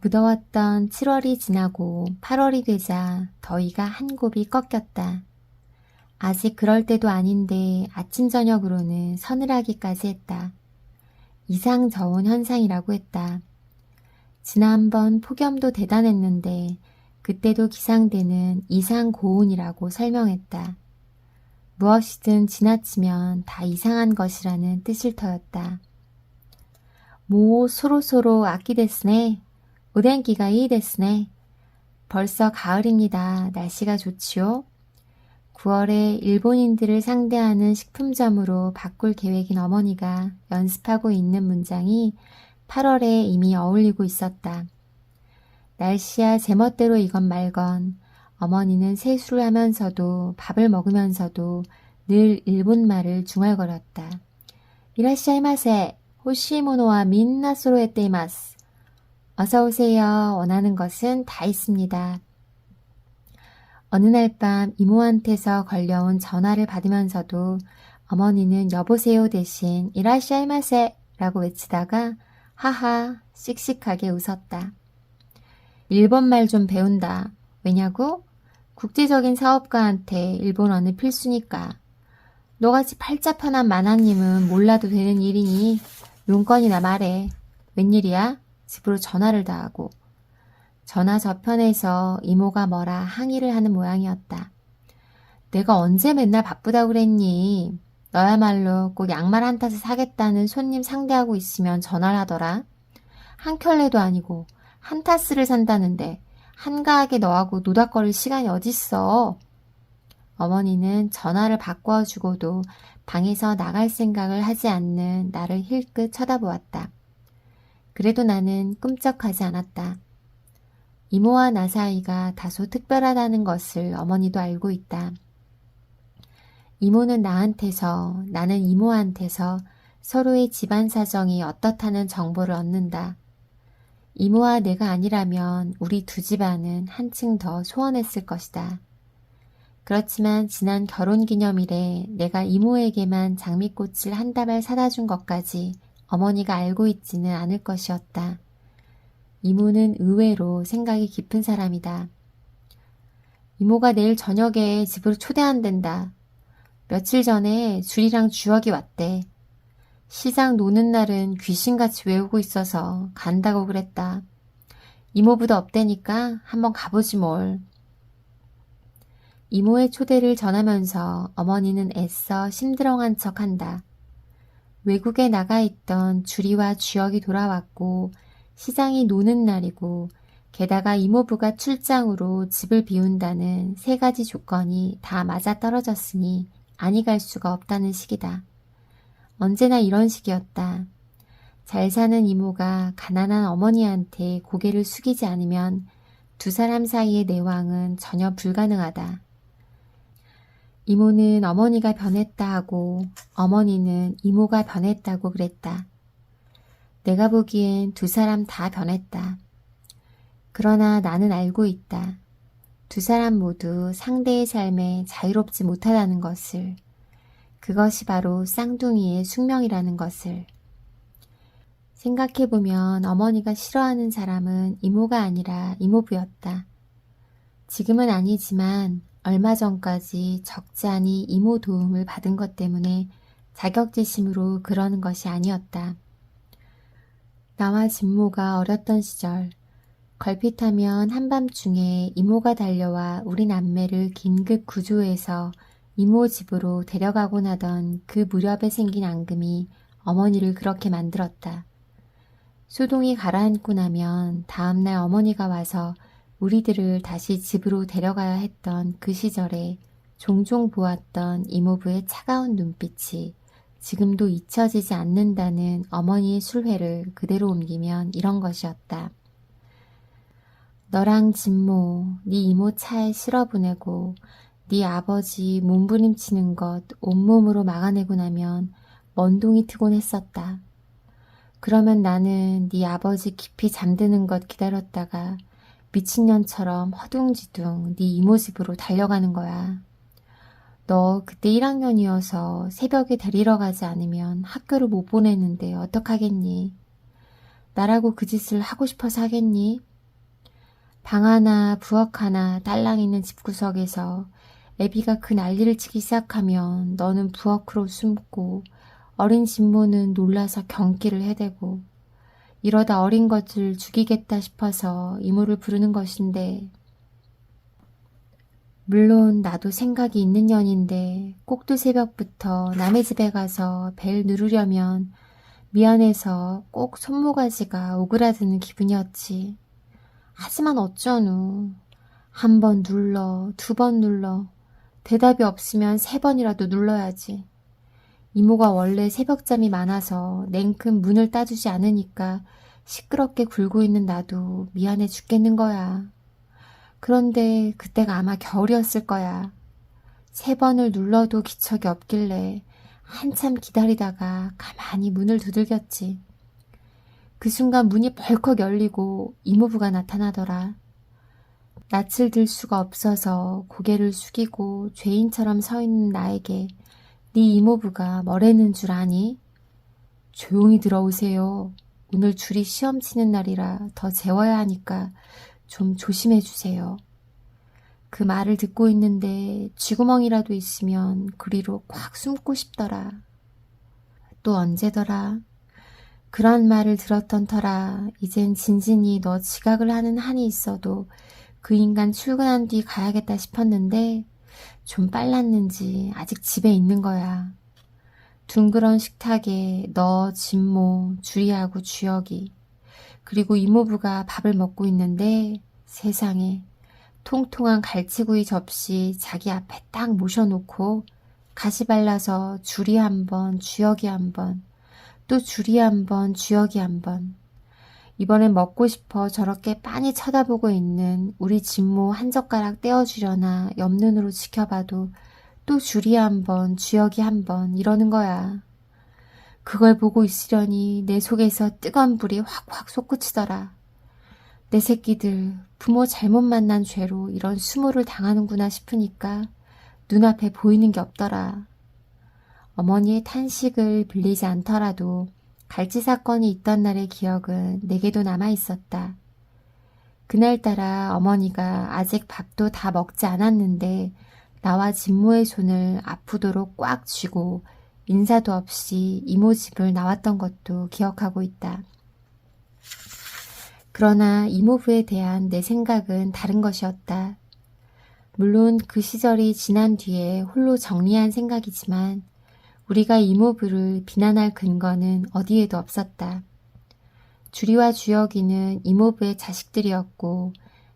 S1: 무더웠던 7월이 지나고 8월이 되자 더위가 한 곱이 꺾였다. 아직 그럴 때도 아닌데 아침 저녁으로는 서늘하기까지 했다. 이상저온 현상이라고 했다. 지난번 폭염도 대단했는데 그때도 기상대는 이상고온이라고 설명했다. 무엇이든 지나치면 다 이상한 것이라는 뜻일 터였다. 모 소로소로 아키 데스네. 오덴기가 이 데스네. 벌써 가을입니다. 날씨가 좋지요? 9월에 일본인들을 상대하는 식품점으로 바꿀 계획인 어머니가 연습하고 있는 문장이 8월에 이미 어울리고 있었다. 날씨야 제멋대로 이건 말건 어머니는 세수를 하면서도 밥을 먹으면서도 늘 일본말을 중얼거렸다. 이라시아이마세 호시모노와 민나 소로에떼이마스. 어서 오세요. 원하는 것은 다 있습니다. 어느 날 밤 이모한테서 걸려온 전화를 받으면서도 어머니는 여보세요 대신 이라시아이마세 라고 외치다가 하하 씩씩하게 웃었다. 일본말 좀 배운다. 왜냐고? 국제적인 사업가한테 일본어는 필수니까. 너같이 팔자 편한 마나님은 몰라도 되는 일이니 용건이나 말해. 웬일이야? 집으로 전화를 다 하고. 전화 저편에서 이모가 뭐라 항의를 하는 모양이었다. 내가 언제 맨날 바쁘다고 그랬니? 너야말로 꼭 양말 한 탓을 사겠다는 손님 상대하고 있으면 전화를 하더라. 한 켤레도 아니고 한 타스를 산다는데 한가하게 너하고 노닥거릴 시간이 어딨어. 어머니는 전화를 바꿔주고도 방에서 나갈 생각을 하지 않는 나를 힐끗 쳐다보았다. 그래도 나는 꿈쩍하지 않았다. 이모와 나 사이가 다소 특별하다는 것을 어머니도 알고 있다. 이모는 나한테서, 나는 이모한테서 서로의 집안 사정이 어떻다는 정보를 얻는다. 이모와 내가 아니라면 우리 두 집안은 한층 더 소원했을 것이다. 그렇지만 지난 결혼기념일에 내가 이모에게만 장미꽃을 한 다발 사다 준 것까지 어머니가 알고 있지는 않을 것이었다. 이모는 의외로 생각이 깊은 사람이다. 이모가 내일 저녁에 집으로 초대한댄다. 며칠 전에 줄이랑 주혁이 왔대. 시장 노는 날은 귀신같이 외우고 있어서 간다고 그랬다. 이모부도 없대니까 한번 가보지 뭘. 이모의 초대를 전하면서 어머니는 애써 심드렁한 척한다. 외국에 나가 있던 주리와 주혁이 돌아왔고 시장이 노는 날이고 게다가 이모부가 출장으로 집을 비운다는 3가지 조건이 다 맞아떨어졌으니 아니 갈 수가 없다는 식이다. 언제나 이런 식이었다. 잘 사는 이모가 가난한 어머니한테 고개를 숙이지 않으면 두 사람 사이의 내왕은 전혀 불가능하다. 이모는 어머니가 변했다 하고 어머니는 이모가 변했다고 그랬다. 내가 보기엔 두 사람 다 변했다. 그러나 나는 알고 있다. 두 사람 모두 상대의 삶에 자유롭지 못하다는 것을. 그것이 바로 쌍둥이의 숙명이라는 것을. 생각해보면 어머니가 싫어하는 사람은 이모가 아니라 이모부였다. 지금은 아니지만 얼마 전까지 적지 않이 이모 도움을 받은 것 때문에 자격지심으로 그러는 것이 아니었다. 나와 진모가 어렸던 시절 걸핏하면 한밤중에 이모가 달려와 우리 남매를 긴급 구조해서 이모 집으로 데려가곤 하던 그 무렵에 생긴 앙금이 어머니를 그렇게 만들었다. 소동이 가라앉고 나면 다음날 어머니가 와서 우리들을 다시 집으로 데려가야 했던 그 시절에 종종 보았던 이모부의 차가운 눈빛이 지금도 잊혀지지 않는다는 어머니의 술회를 그대로 옮기면 이런 것이었다. 너랑 진모, 네 이모 차에 실어 보내고 네 아버지 몸부림치는 것 온몸으로 막아내고 나면 먼동이 트곤 했었다. 그러면 나는 네 아버지 깊이 잠드는 것 기다렸다가 미친년처럼 허둥지둥 네 이모 집으로 달려가는 거야. 너 그때 1학년이어서 새벽에 데리러 가지 않으면 학교를 못 보내는데 어떡하겠니? 나라고 그 짓을 하고 싶어서 하겠니? 방 하나 부엌 하나 딸랑 있는 집구석에서 애비가 그 난리를 치기 시작하면 너는 부엌으로 숨고 어린 진모는 놀라서 경기를 해대고 이러다 어린 것을 죽이겠다 싶어서 이모를 부르는 것인데 물론 나도 생각이 있는 년인데 꼭두 새벽부터 남의 집에 가서 벨 누르려면 미안해서 꼭 손모가지가 오그라드는 기분이었지. 하지만 어쩌누. 한 번 눌러, 두 번 눌러. 대답이 없으면 3번이라도 눌러야지. 이모가 원래 새벽잠이 많아서 냉큼 문을 따주지 않으니까 시끄럽게 굴고 있는 나도 미안해 죽겠는 거야. 그런데 그때가 아마 겨울이었을 거야. 3번을 눌러도 기척이 없길래 한참 기다리다가 가만히 문을 두들겼지. 그 순간 문이 벌컥 열리고 이모부가 나타나더라. 낯을 들 수가 없어서 고개를 숙이고 죄인처럼 서 있는 나에게 네 이모부가 뭐라는 줄 아니? 조용히 들어오세요. 오늘 줄이 시험 치는 날이라 더 재워야 하니까 좀 조심해 주세요. 그 말을 듣고 있는데 쥐구멍이라도 있으면 그리로 꽉 숨고 싶더라. 또 언제더라? 그런 말을 들었던 터라 이젠 진진이 너 지각을 하는 한이 있어도 그 인간 출근한 뒤 가야겠다 싶었는데 좀 빨랐는지 아직 집에 있는 거야. 둥그런 식탁에 너, 진모, 주리하고 주혁이 그리고 이모부가 밥을 먹고 있는데 세상에 통통한 갈치구이 접시 자기 앞에 딱 모셔놓고 가시 발라서 주리 한 번, 주혁이 한 번, 또 주리 한 번, 주혁이 한 번. 이번엔 먹고 싶어 저렇게 빤히 쳐다보고 있는 우리 진모 한 젓가락 떼어주려나 옆눈으로 지켜봐도 또 주리 한 번, 주혁이 한 번 이러는 거야. 그걸 보고 있으려니 내 속에서 뜨거운 불이 확확 솟구치더라. 내 새끼들 부모 잘못 만난 죄로 이런 수모를 당하는구나 싶으니까 눈앞에 보이는 게 없더라. 어머니의 탄식을 빌리지 않더라도 갈치 사건이 있던 날의 기억은 내게도 남아있었다. 그날따라 어머니가 아직 밥도 다 먹지 않았는데 나와 진모의 손을 아프도록 꽉 쥐고 인사도 없이 이모 집을 나왔던 것도 기억하고 있다. 그러나 이모부에 대한 내 생각은 다른 것이었다. 물론 그 시절이 지난 뒤에 홀로 정리한 생각이지만 우리가 이모부를 비난할 근거는 어디에도 없었다. 주리와 주혁이는 이모부의 자식들이었고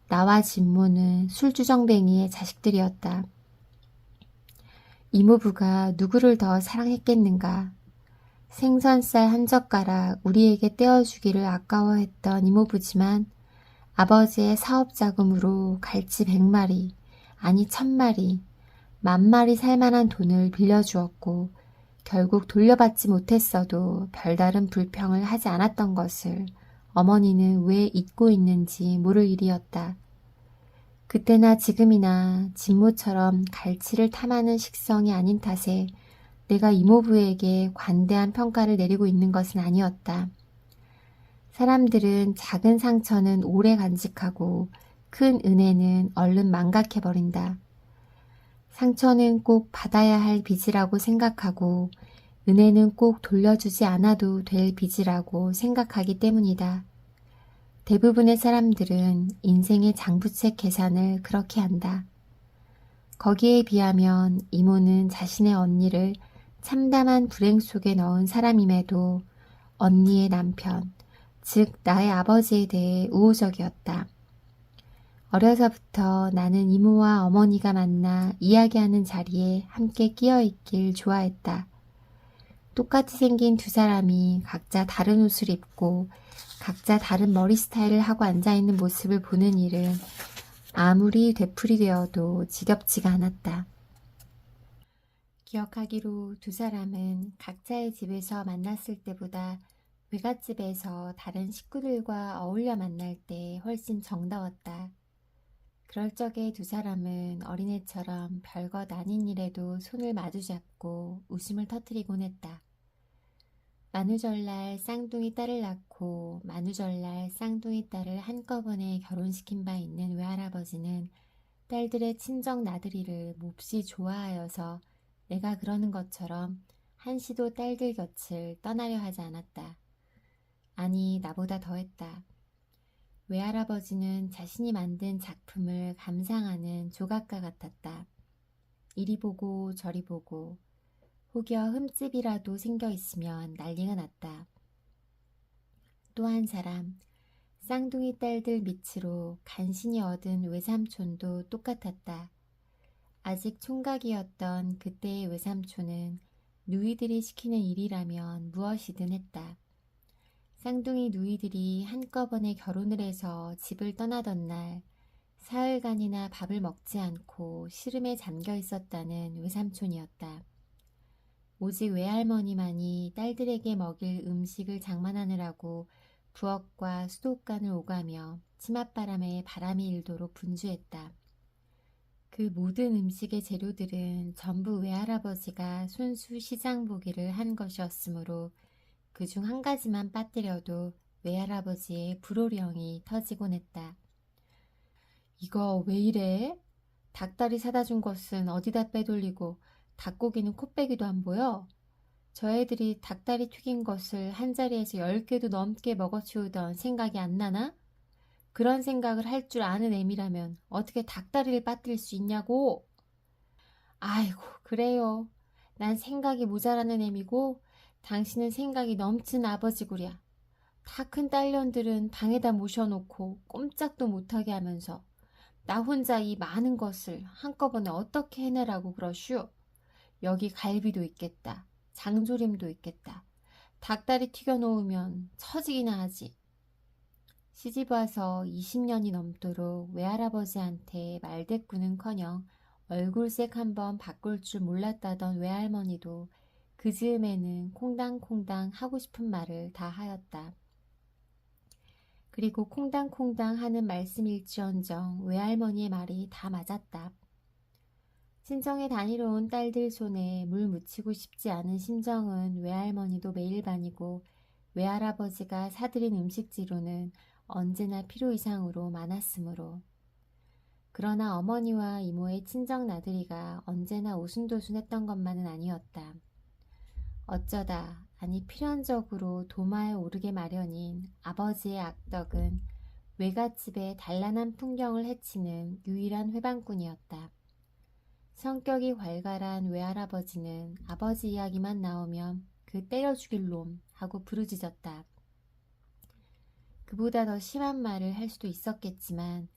S1: 나와 진모는 술주정뱅이의 자식들이었다. 이모부가 누구를 더 사랑했겠는가. 생선살 한 젓가락 우리에게 떼어주기를 아까워했던 이모부지만 아버지의 사업 자금으로 갈치 100마리, 아니 1000마리, 10,000마리 살만한 돈을 빌려주었고 결국 돌려받지 못했어도 별다른 불평을 하지 않았던 것을 어머니는 왜 잊고 있는지 모를 일이었다. 그때나 지금이나 진모처럼 갈치를 탐하는 식성이 아닌 탓에 내가 이모부에게 관대한 평가를 내리고 있는 것은 아니었다. 사람들은 작은 상처는 오래 간직하고 큰 은혜는 얼른 망각해버린다. 상처는 꼭 받아야 할 빚이라고 생각하고 은혜는 꼭 돌려주지 않아도 될 빚이라고 생각하기 때문이다. 대부분의 사람들은 인생의 장부책 계산을 그렇게 한다. 거기에 비하면 이모는 자신의 언니를 참담한 불행 속에 넣은 사람임에도 언니의 남편, 즉 나의 아버지에 대해 우호적이었다. 어려서부터 나는 이모와 어머니가 만나 이야기하는 자리에 함께 끼어있길 좋아했다. 똑같이 생긴 두 사람이 각자 다른 옷을 입고 각자 다른 머리 스타일을 하고 앉아있는 모습을 보는 일은 아무리 되풀이되어도 지겹지가 않았다. 기억하기로 두 사람은 각자의 집에서 만났을 때보다 외갓집에서 다른 식구들과 어울려 만날 때 훨씬 정다웠다. 그럴 적에 두 사람은 어린애처럼 별것 아닌 일에도 손을 마주잡고 웃음을 터뜨리곤 했다. 만우절날 쌍둥이 딸을 낳고 만우절날 쌍둥이 딸을 한꺼번에 결혼시킨 바 있는 외할아버지는 딸들의 친정 나들이를 몹시 좋아하여서 내가 그러는 것처럼 한시도 딸들 곁을 떠나려 하지 않았다. 아니, 나보다 더했다. 외할아버지는 자신이 만든 작품을 감상하는 조각가 같았다. 이리 보고 저리 보고 혹여 흠집이라도 생겨 있으면 난리가 났다. 또 한 사람, 쌍둥이 딸들 밑으로 간신히 얻은 외삼촌도 똑같았다. 아직 총각이었던 그때의 외삼촌은 누이들이 시키는 일이라면 무엇이든 했다. 쌍둥이 누이들이 한꺼번에 결혼을 해서 집을 떠나던 날 사흘간이나 밥을 먹지 않고 시름에 잠겨 있었다는 외삼촌이었다. 오직 외할머니만이 딸들에게 먹일 음식을 장만하느라고 부엌과 수도관을 오가며 치맛바람에 바람이 일도록 분주했다. 그 모든 음식의 재료들은 전부 외할아버지가 손수 시장 보기를 한 것이었으므로 그중 한 가지만 빠뜨려도 외할아버지의 불호령이 터지곤 했다. 이거 왜 이래? 닭다리 사다 준 것은 어디다 빼돌리고 닭고기는 코빼기도 안 보여? 저 애들이 닭다리 튀긴 것을 한자리에서 10개도 넘게 먹어치우던 생각이 안 나나? 그런 생각을 할 줄 아는 애미라면 어떻게 닭다리를 빠뜨릴 수 있냐고? 아이고, 그래요. 난 생각이 모자라는 애미고 당신은 생각이 넘치는 아버지구랴. 다 큰 딸년들은 방에다 모셔놓고 꼼짝도 못하게 하면서 나 혼자 이 많은 것을 한꺼번에 어떻게 해내라고 그러슈? 여기 갈비도 있겠다. 장조림도 있겠다. 닭다리 튀겨놓으면 처지기나 하지. 시집와서 20년이 넘도록 외할아버지한테 말대꾸는커녕 얼굴색 한번 바꿀 줄 몰랐다던 외할머니도 그 즈음에는 콩당콩당 하고 싶은 말을 다 하였다. 그리고 콩당콩당 하는 말씀일지언정 외할머니의 말이 다 맞았다. 친정에 다니러 온 딸들 손에 물 묻히고 싶지 않은 심정은 외할머니도 매일 반이고 외할아버지가 사들인 음식지로는 언제나 필요 이상으로 많았으므로. 그러나 어머니와 이모의 친정 나들이가 언제나 오순도순했던 것만은 아니었다. 어쩌다 아니 필연적으로 도마에 오르게 마련인 아버지의 악덕은 외갓집의 단란한 풍경을 해치는 유일한 회방꾼이었다. 성격이 괄괄한 외할아버지는 아버지 이야기만 나오면 그 때려 죽일 놈 하고 부르짖었다. 그보다 더 심한 말을 할 수도 있었겠지만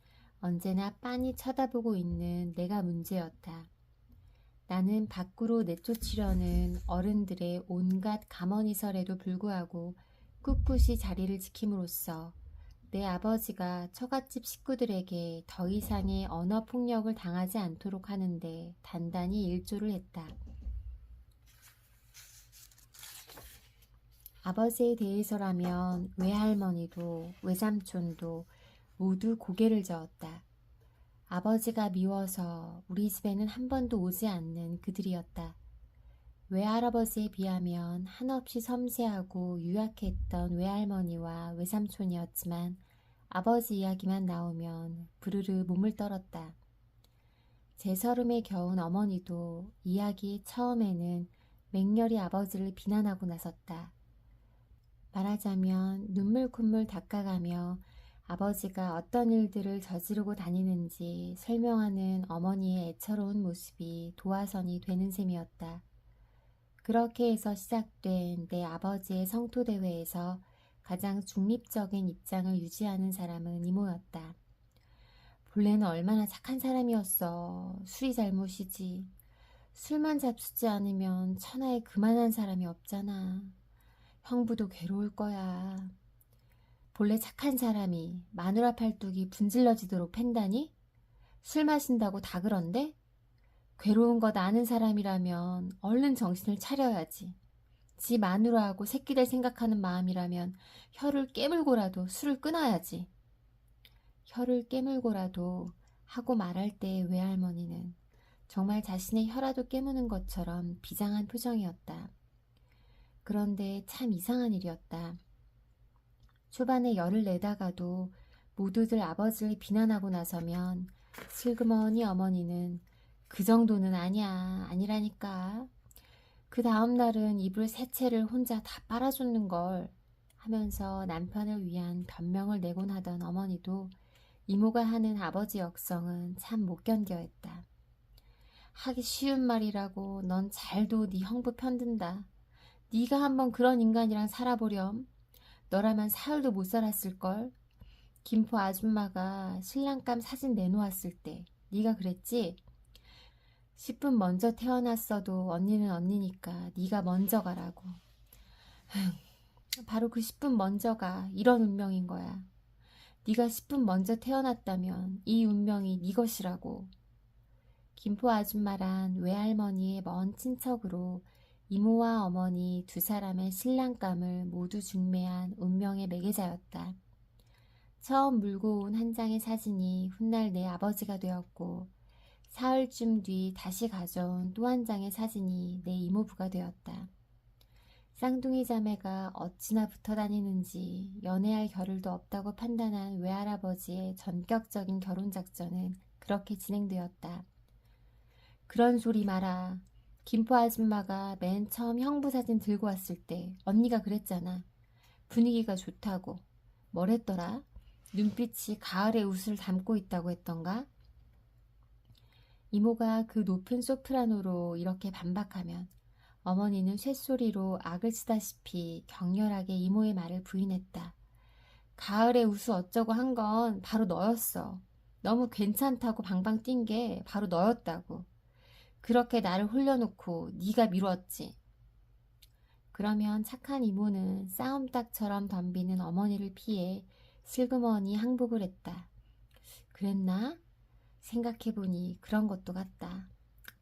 S1: 언제나 빤히 쳐다보고 있는 내가 문제였다. 나는 밖으로 내쫓으려는 어른들의 온갖 감언이설에도 불구하고 꿋꿋이 자리를 지킴으로써 내 아버지가 처갓집 식구들에게 더 이상의 언어 폭력을 당하지 않도록 하는데 단단히 일조를 했다. 아버지에 대해서라면 외할머니도 외삼촌도 모두 고개를 저었다. 아버지가 미워서 우리 집에는 한 번도 오지 않는 그들이었다. 외할아버지에 비하면 한없이 섬세하고 유약했던 외할머니와 외삼촌이었지만 아버지 이야기만 나오면 부르르 몸을 떨었다. 제 서름에 겨운 어머니도 이야기 처음에는 맹렬히 아버지를 비난하고 나섰다. 말하자면 눈물 콧물 닦아가며 아버지가 어떤 일들을 저지르고 다니는지 설명하는 어머니의 애처로운 모습이 도화선이 되는 셈이었다. 그렇게 해서 시작된 내 아버지의 성토대회에서 가장 중립적인 입장을 유지하는 사람은 이모였다. 본래는 얼마나 착한 사람이었어. 술이 잘못이지. 술만 잡수지 않으면 천하에 그만한 사람이 없잖아. 형부도 괴로울 거야. 본래 착한 사람이 마누라 팔뚝이 분질러지도록 팬다니? 술 마신다고 다 그런데? 괴로운 것 아는 사람이라면 얼른 정신을 차려야지. 지 마누라하고 새끼들 생각하는 마음이라면 혀를 깨물고라도 술을 끊어야지. 혀를 깨물고라도 하고 말할 때의 외할머니는 정말 자신의 혀라도 깨무는 것처럼 비장한 표정이었다. 그런데 참 이상한 일이었다. 초반에 열을 내다가도 모두들 아버지를 비난하고 나서면 슬그머니 어머니는 그 정도는 아니야, 아니라니까. 그 다음 날은 이불 세 채를 혼자 다 빨아줬는걸 하면서 남편을 위한 변명을 내곤 하던 어머니도 이모가 하는 아버지 역성은 참 못 견뎌 했다. 하기 쉬운 말이라고 넌 잘도 네 형부 편든다. 네가 한번 그런 인간이랑 살아보렴. 너라면 사흘도 못 살았을걸. 김포 아줌마가 신랑감 사진 내놓았을 때 네가 그랬지? 10분 먼저 태어났어도 언니는 언니니까 네가 먼저 가라고. 바로 그 10분 먼저가 이런 운명인 거야. 네가 10분 먼저 태어났다면 이 운명이 네 것이라고. 김포 아줌마란 외할머니의 먼 친척으로 이모와 어머니 두 사람의 신랑감을 모두 중매한 운명의 매개자였다. 처음 물고 온 한 장의 사진이 훗날 내 아버지가 되었고 사흘쯤 뒤 다시 가져온 또 한 장의 사진이 내 이모부가 되었다. 쌍둥이 자매가 어찌나 붙어 다니는지 연애할 겨를도 없다고 판단한 외할아버지의 전격적인 결혼 작전은 그렇게 진행되었다. 그런 소리 마라. 김포 아줌마가 맨 처음 형부 사진 들고 왔을 때 언니가 그랬잖아. 분위기가 좋다고. 뭐랬더라? 눈빛이 가을의 웃을 담고 있다고 했던가? 이모가 그 높은 소프라노로 이렇게 반박하면 어머니는 쇳소리로 악을 쓰다시피 격렬하게 이모의 말을 부인했다. 가을의 웃을 어쩌고 한 건 바로 너였어. 너무 괜찮다고 방방 뛴 게 바로 너였다고. 그렇게 나를 홀려놓고 네가 미뤘지. 그러면 착한 이모는 싸움닭처럼 덤비는 어머니를 피해 슬그머니 항복을 했다. 그랬나? 생각해보니 그런 것도 같다.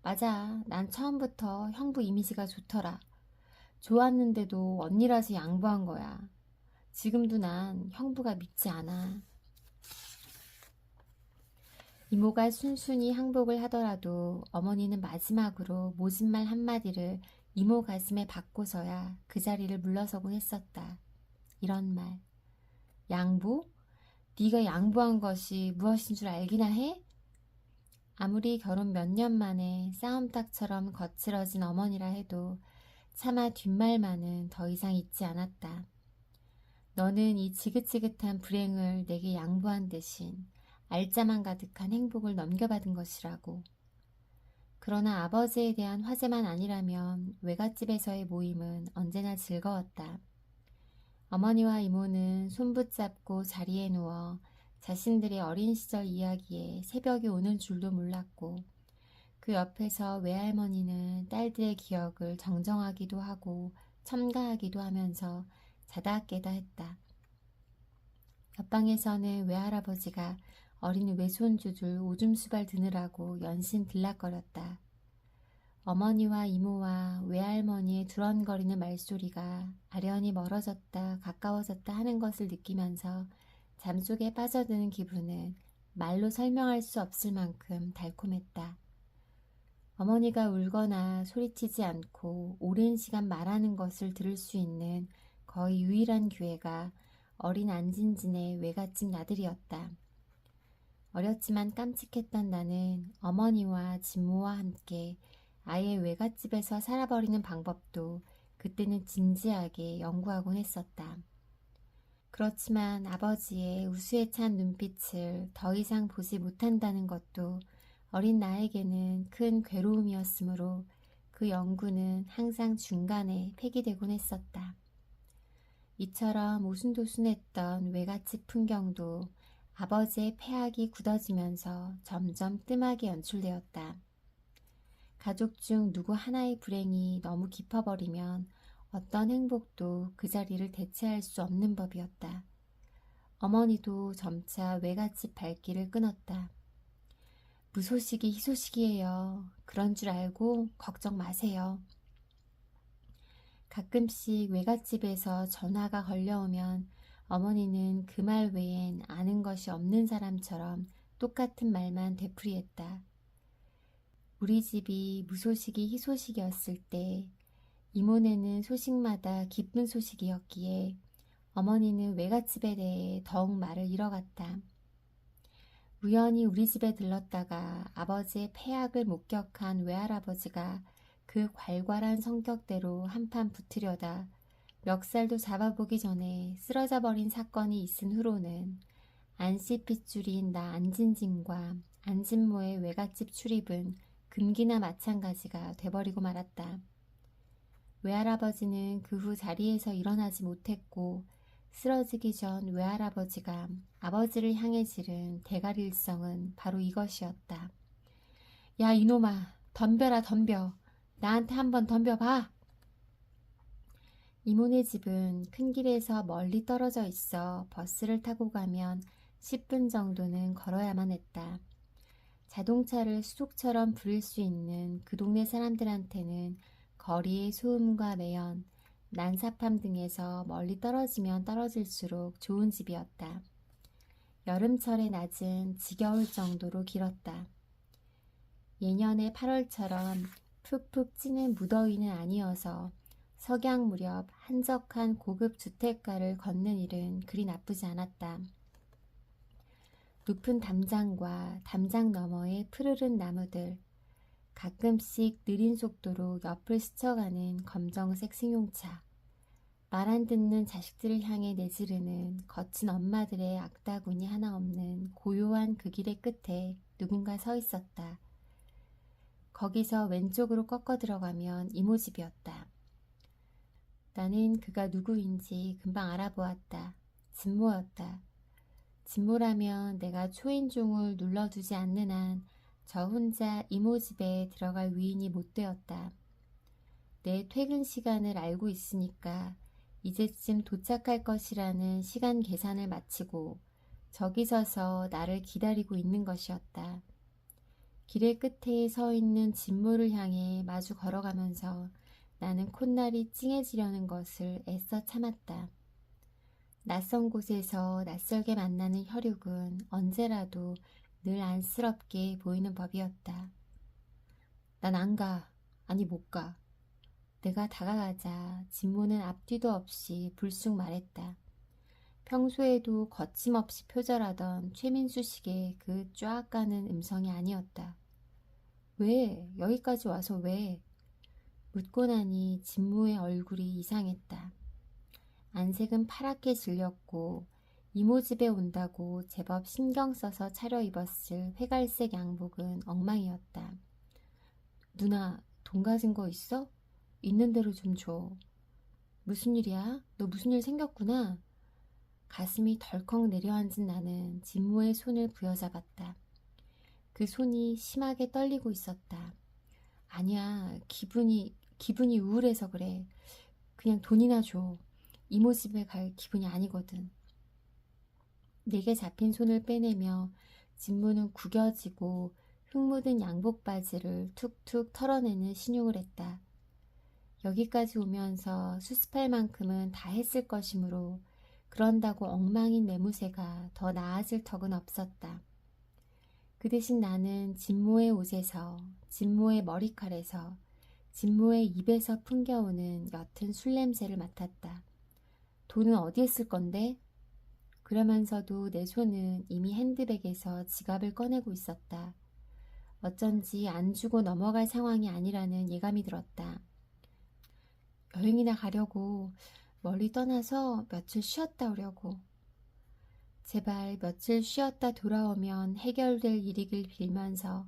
S1: 맞아. 난 처음부터 형부 이미지가 좋더라. 좋았는데도 언니라서 양보한 거야. 지금도 난 형부가 믿지 않아. 이모가 순순히 항복을 하더라도 어머니는 마지막으로 모진말 한마디를 이모 가슴에 박고서야 그 자리를 물러서곤 했었다. 이런 말. 양보? 네가 양보한 것이 무엇인 줄 알기나 해? 아무리 결혼 몇 년 만에 싸움닭처럼 거칠어진 어머니라 해도 차마 뒷말만은 더 이상 잊지 않았다. 너는 이 지긋지긋한 불행을 내게 양보한 대신 알짜만 가득한 행복을 넘겨받은 것이라고. 그러나 아버지에 대한 화제만 아니라면 외갓집에서의 모임은 언제나 즐거웠다. 어머니와 이모는 손붙잡고 자리에 누워 자신들의 어린 시절 이야기에 새벽이 오는 줄도 몰랐고 그 옆에서 외할머니는 딸들의 기억을 정정하기도 하고 첨가하기도 하면서 자다 깨다 했다. 옆방에서는 외할아버지가 어린 외손주들 오줌 수발 드느라고 연신 들락거렸다. 어머니와 이모와 외할머니의 두런거리는 말소리가 아련히 멀어졌다 가까워졌다 하는 것을 느끼면서 잠속에 빠져드는 기분은 말로 설명할 수 없을 만큼 달콤했다. 어머니가 울거나 소리치지 않고 오랜 시간 말하는 것을 들을 수 있는 거의 유일한 기회가 어린 안진진의 외갓집 나들이였다. 어렸지만 깜찍했던 나는 어머니와 진모와 함께 아예 외갓집에서 살아버리는 방법도 그때는 진지하게 연구하곤 했었다. 그렇지만 아버지의 우수에 찬 눈빛을 더 이상 보지 못한다는 것도 어린 나에게는 큰 괴로움이었으므로 그 연구는 항상 중간에 폐기되곤 했었다. 이처럼 오순도순했던 외갓집 풍경도 아버지의 폐악이 굳어지면서 점점 뜸하게 연출되었다. 가족 중 누구 하나의 불행이 너무 깊어버리면 어떤 행복도 그 자리를 대체할 수 없는 법이었다. 어머니도 점차 외갓집 발길을 끊었다. 무소식이 희소식이에요. 그런 줄 알고 걱정 마세요. 가끔씩 외갓집에서 전화가 걸려오면 어머니는 그 말 외엔 아는 것이 없는 사람처럼 똑같은 말만 되풀이했다. 우리 집이 무소식이 희소식이었을 때 이모네는 소식마다 기쁜 소식이었기에 어머니는 외갓집에 대해 더욱 말을 잃어갔다. 우연히 우리 집에 들렀다가 아버지의 폐악을 목격한 외할아버지가 그 괄괄한 성격대로 한판 붙으려다 멱살도 잡아보기 전에 쓰러져 버린 사건이 있은 후로는 안씨핏줄인 나 안진진과 안진모의 외갓집 출입은 금기나 마찬가지가 돼버리고 말았다. 외할아버지는 그 후 자리에서 일어나지 못했고 쓰러지기 전 외할아버지가 아버지를 향해 지른 대가리 일성은 바로 이것이었다. 야 이놈아 덤벼라 덤벼. 나한테 한번 덤벼봐. 이모네 집은 큰 길에서 멀리 떨어져 있어 버스를 타고 가면 10분 정도는 걸어야만 했다. 자동차를 수족처럼 부릴 수 있는 그 동네 사람들한테는 거리의 소음과 매연, 난사팜 등에서 멀리 떨어지면 떨어질수록 좋은 집이었다. 여름철의 낮은 지겨울 정도로 길었다. 예년의 8월처럼 푹푹 찌는 무더위는 아니어서 석양 무렵 한적한 고급 주택가를 걷는 일은 그리 나쁘지 않았다. 높은 담장과 담장 너머의 푸르른 나무들, 가끔씩 느린 속도로 옆을 스쳐가는 검정색 승용차, 말 안 듣는 자식들을 향해 내지르는 거친 엄마들의 악다구니 하나 없는 고요한 그 길의 끝에 누군가 서 있었다. 거기서 왼쪽으로 꺾어 들어가면 이모 집이었다. 나는 그가 누구인지 금방 알아보았다. 진모였다. 진모라면 내가 초인종을 눌러두지 않는 한 저 혼자 이모 집에 들어갈 위인이 못 되었다. 내 퇴근 시간을 알고 있으니까 이제쯤 도착할 것이라는 시간 계산을 마치고 저기 서서 나를 기다리고 있는 것이었다. 길의 끝에 서 있는 진모를 향해 마주 걸어가면서 나는 콧날이 찡해지려는 것을 애써 참았다. 낯선 곳에서 낯설게 만나는 혈육은 언제라도 늘 안쓰럽게 보이는 법이었다. 난 안 가. 아니 못 가. 내가 다가가자 진모는 앞뒤도 없이 불쑥 말했다. 평소에도 거침없이 표절하던 최민수식의 그 쫙 가는 음성이 아니었다. 왜? 여기까지 와서 왜? 묻고 나니 진모의 얼굴이 이상했다. 안색은 파랗게 질렸고 이모 집에 온다고 제법 신경 써서 차려입었을 회갈색 양복은 엉망이었다. 누나, 돈 가진 거 있어? 있는 대로 좀 줘. 무슨 일이야? 너 무슨 일 생겼구나? 가슴이 덜컥 내려앉은 나는 진모의 손을 부여잡았다. 그 손이 심하게 떨리고 있었다. 아니야, 기분이 우울해서 그래. 그냥 돈이나 줘. 이모 집에 갈 기분이 아니거든. 내게 잡힌 손을 빼내며 진무는 구겨지고 흙 묻은 양복 바지를 툭툭 털어내는 신용을 했다. 여기까지 오면서 수습할 만큼은 다 했을 것이므로 그런다고 엉망인 매무새가 더 나아질 턱은 없었다. 그 대신 나는 진모의 옷에서, 진모의 머리칼에서, 진모의 입에서 풍겨오는 옅은 술 냄새를 맡았다. 돈은 어디에 쓸 건데? 그러면서도 내 손은 이미 핸드백에서 지갑을 꺼내고 있었다. 어쩐지 안 주고 넘어갈 상황이 아니라는 예감이 들었다. 여행이나 가려고, 멀리 떠나서 며칠 쉬었다 오려고. 제발 며칠 쉬었다 돌아오면 해결될 일이길 빌면서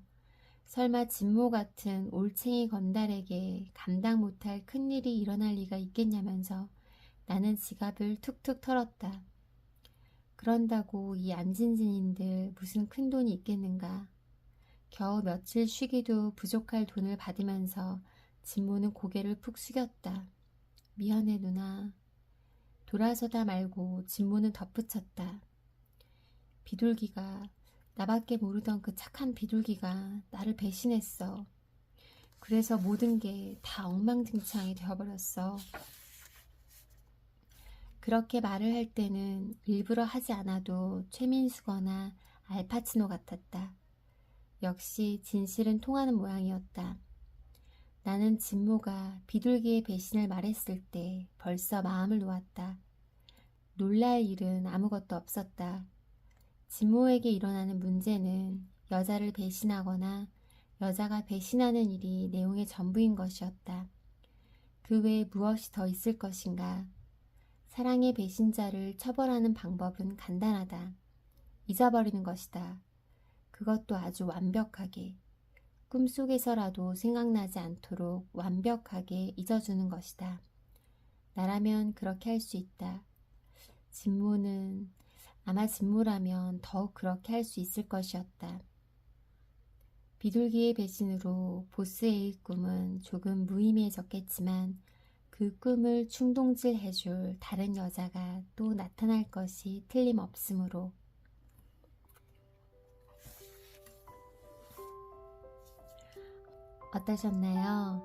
S1: 설마 진모 같은 올챙이 건달에게 감당 못할 큰일이 일어날 리가 있겠냐면서 나는 지갑을 툭툭 털었다. 그런다고 이 안진진인들 무슨 큰돈이 있겠는가. 겨우 며칠 쉬기도 부족할 돈을 받으면서 진모는 고개를 푹 숙였다. 미안해 누나. 돌아서다 말고 진모는 덧붙였다. 비둘기가, 나밖에 모르던 그 착한 비둘기가 나를 배신했어. 그래서 모든 게 다 엉망진창이 되어버렸어. 그렇게 말을 할 때는 일부러 하지 않아도 최민수거나 알파치노 같았다. 역시 진실은 통하는 모양이었다. 나는 진모가 비둘기의 배신을 말했을 때 벌써 마음을 놓았다. 놀랄 일은 아무것도 없었다. 진모에게 일어나는 문제는 여자를 배신하거나 여자가 배신하는 일이 내용의 전부인 것이었다. 그 외에 무엇이 더 있을 것인가? 사랑의 배신자를 처벌하는 방법은 간단하다. 잊어버리는 것이다. 그것도 아주 완벽하게. 꿈속에서라도 생각나지 않도록 완벽하게 잊어주는 것이다. 나라면 그렇게 할 수 있다. 아마 진모라면 더욱 그렇게 할 수 있을 것이었다. 비둘기의 배신으로 보스의 꿈은 조금 무의미해졌겠지만 그 꿈을 충동질해줄 다른 여자가 또 나타날 것이 틀림없으므로. 어떠셨나요?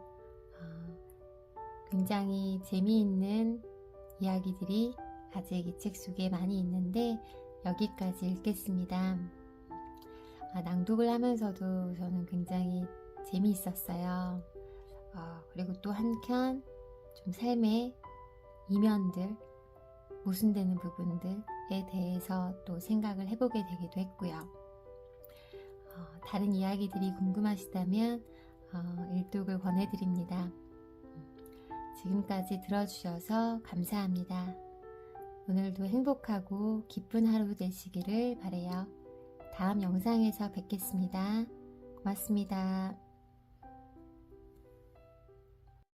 S1: 굉장히 재미있는 이야기들이 아직 이 책 속에 많이 있는데 여기까지 읽겠습니다. 낭독을 하면서도 저는 굉장히 재미있었어요. 그리고 또 한켠 좀 삶의 이면들, 모순되는 부분들에 대해서 또 생각을 해보게 되기도 했고요. 다른 이야기들이 궁금하시다면 일독을 권해드립니다. 지금까지 들어주셔서 감사합니다. 오늘도 행복하고 기쁜 하루 되시기를 바라요. 다음 영상에서 뵙겠습니다. 고맙습니다.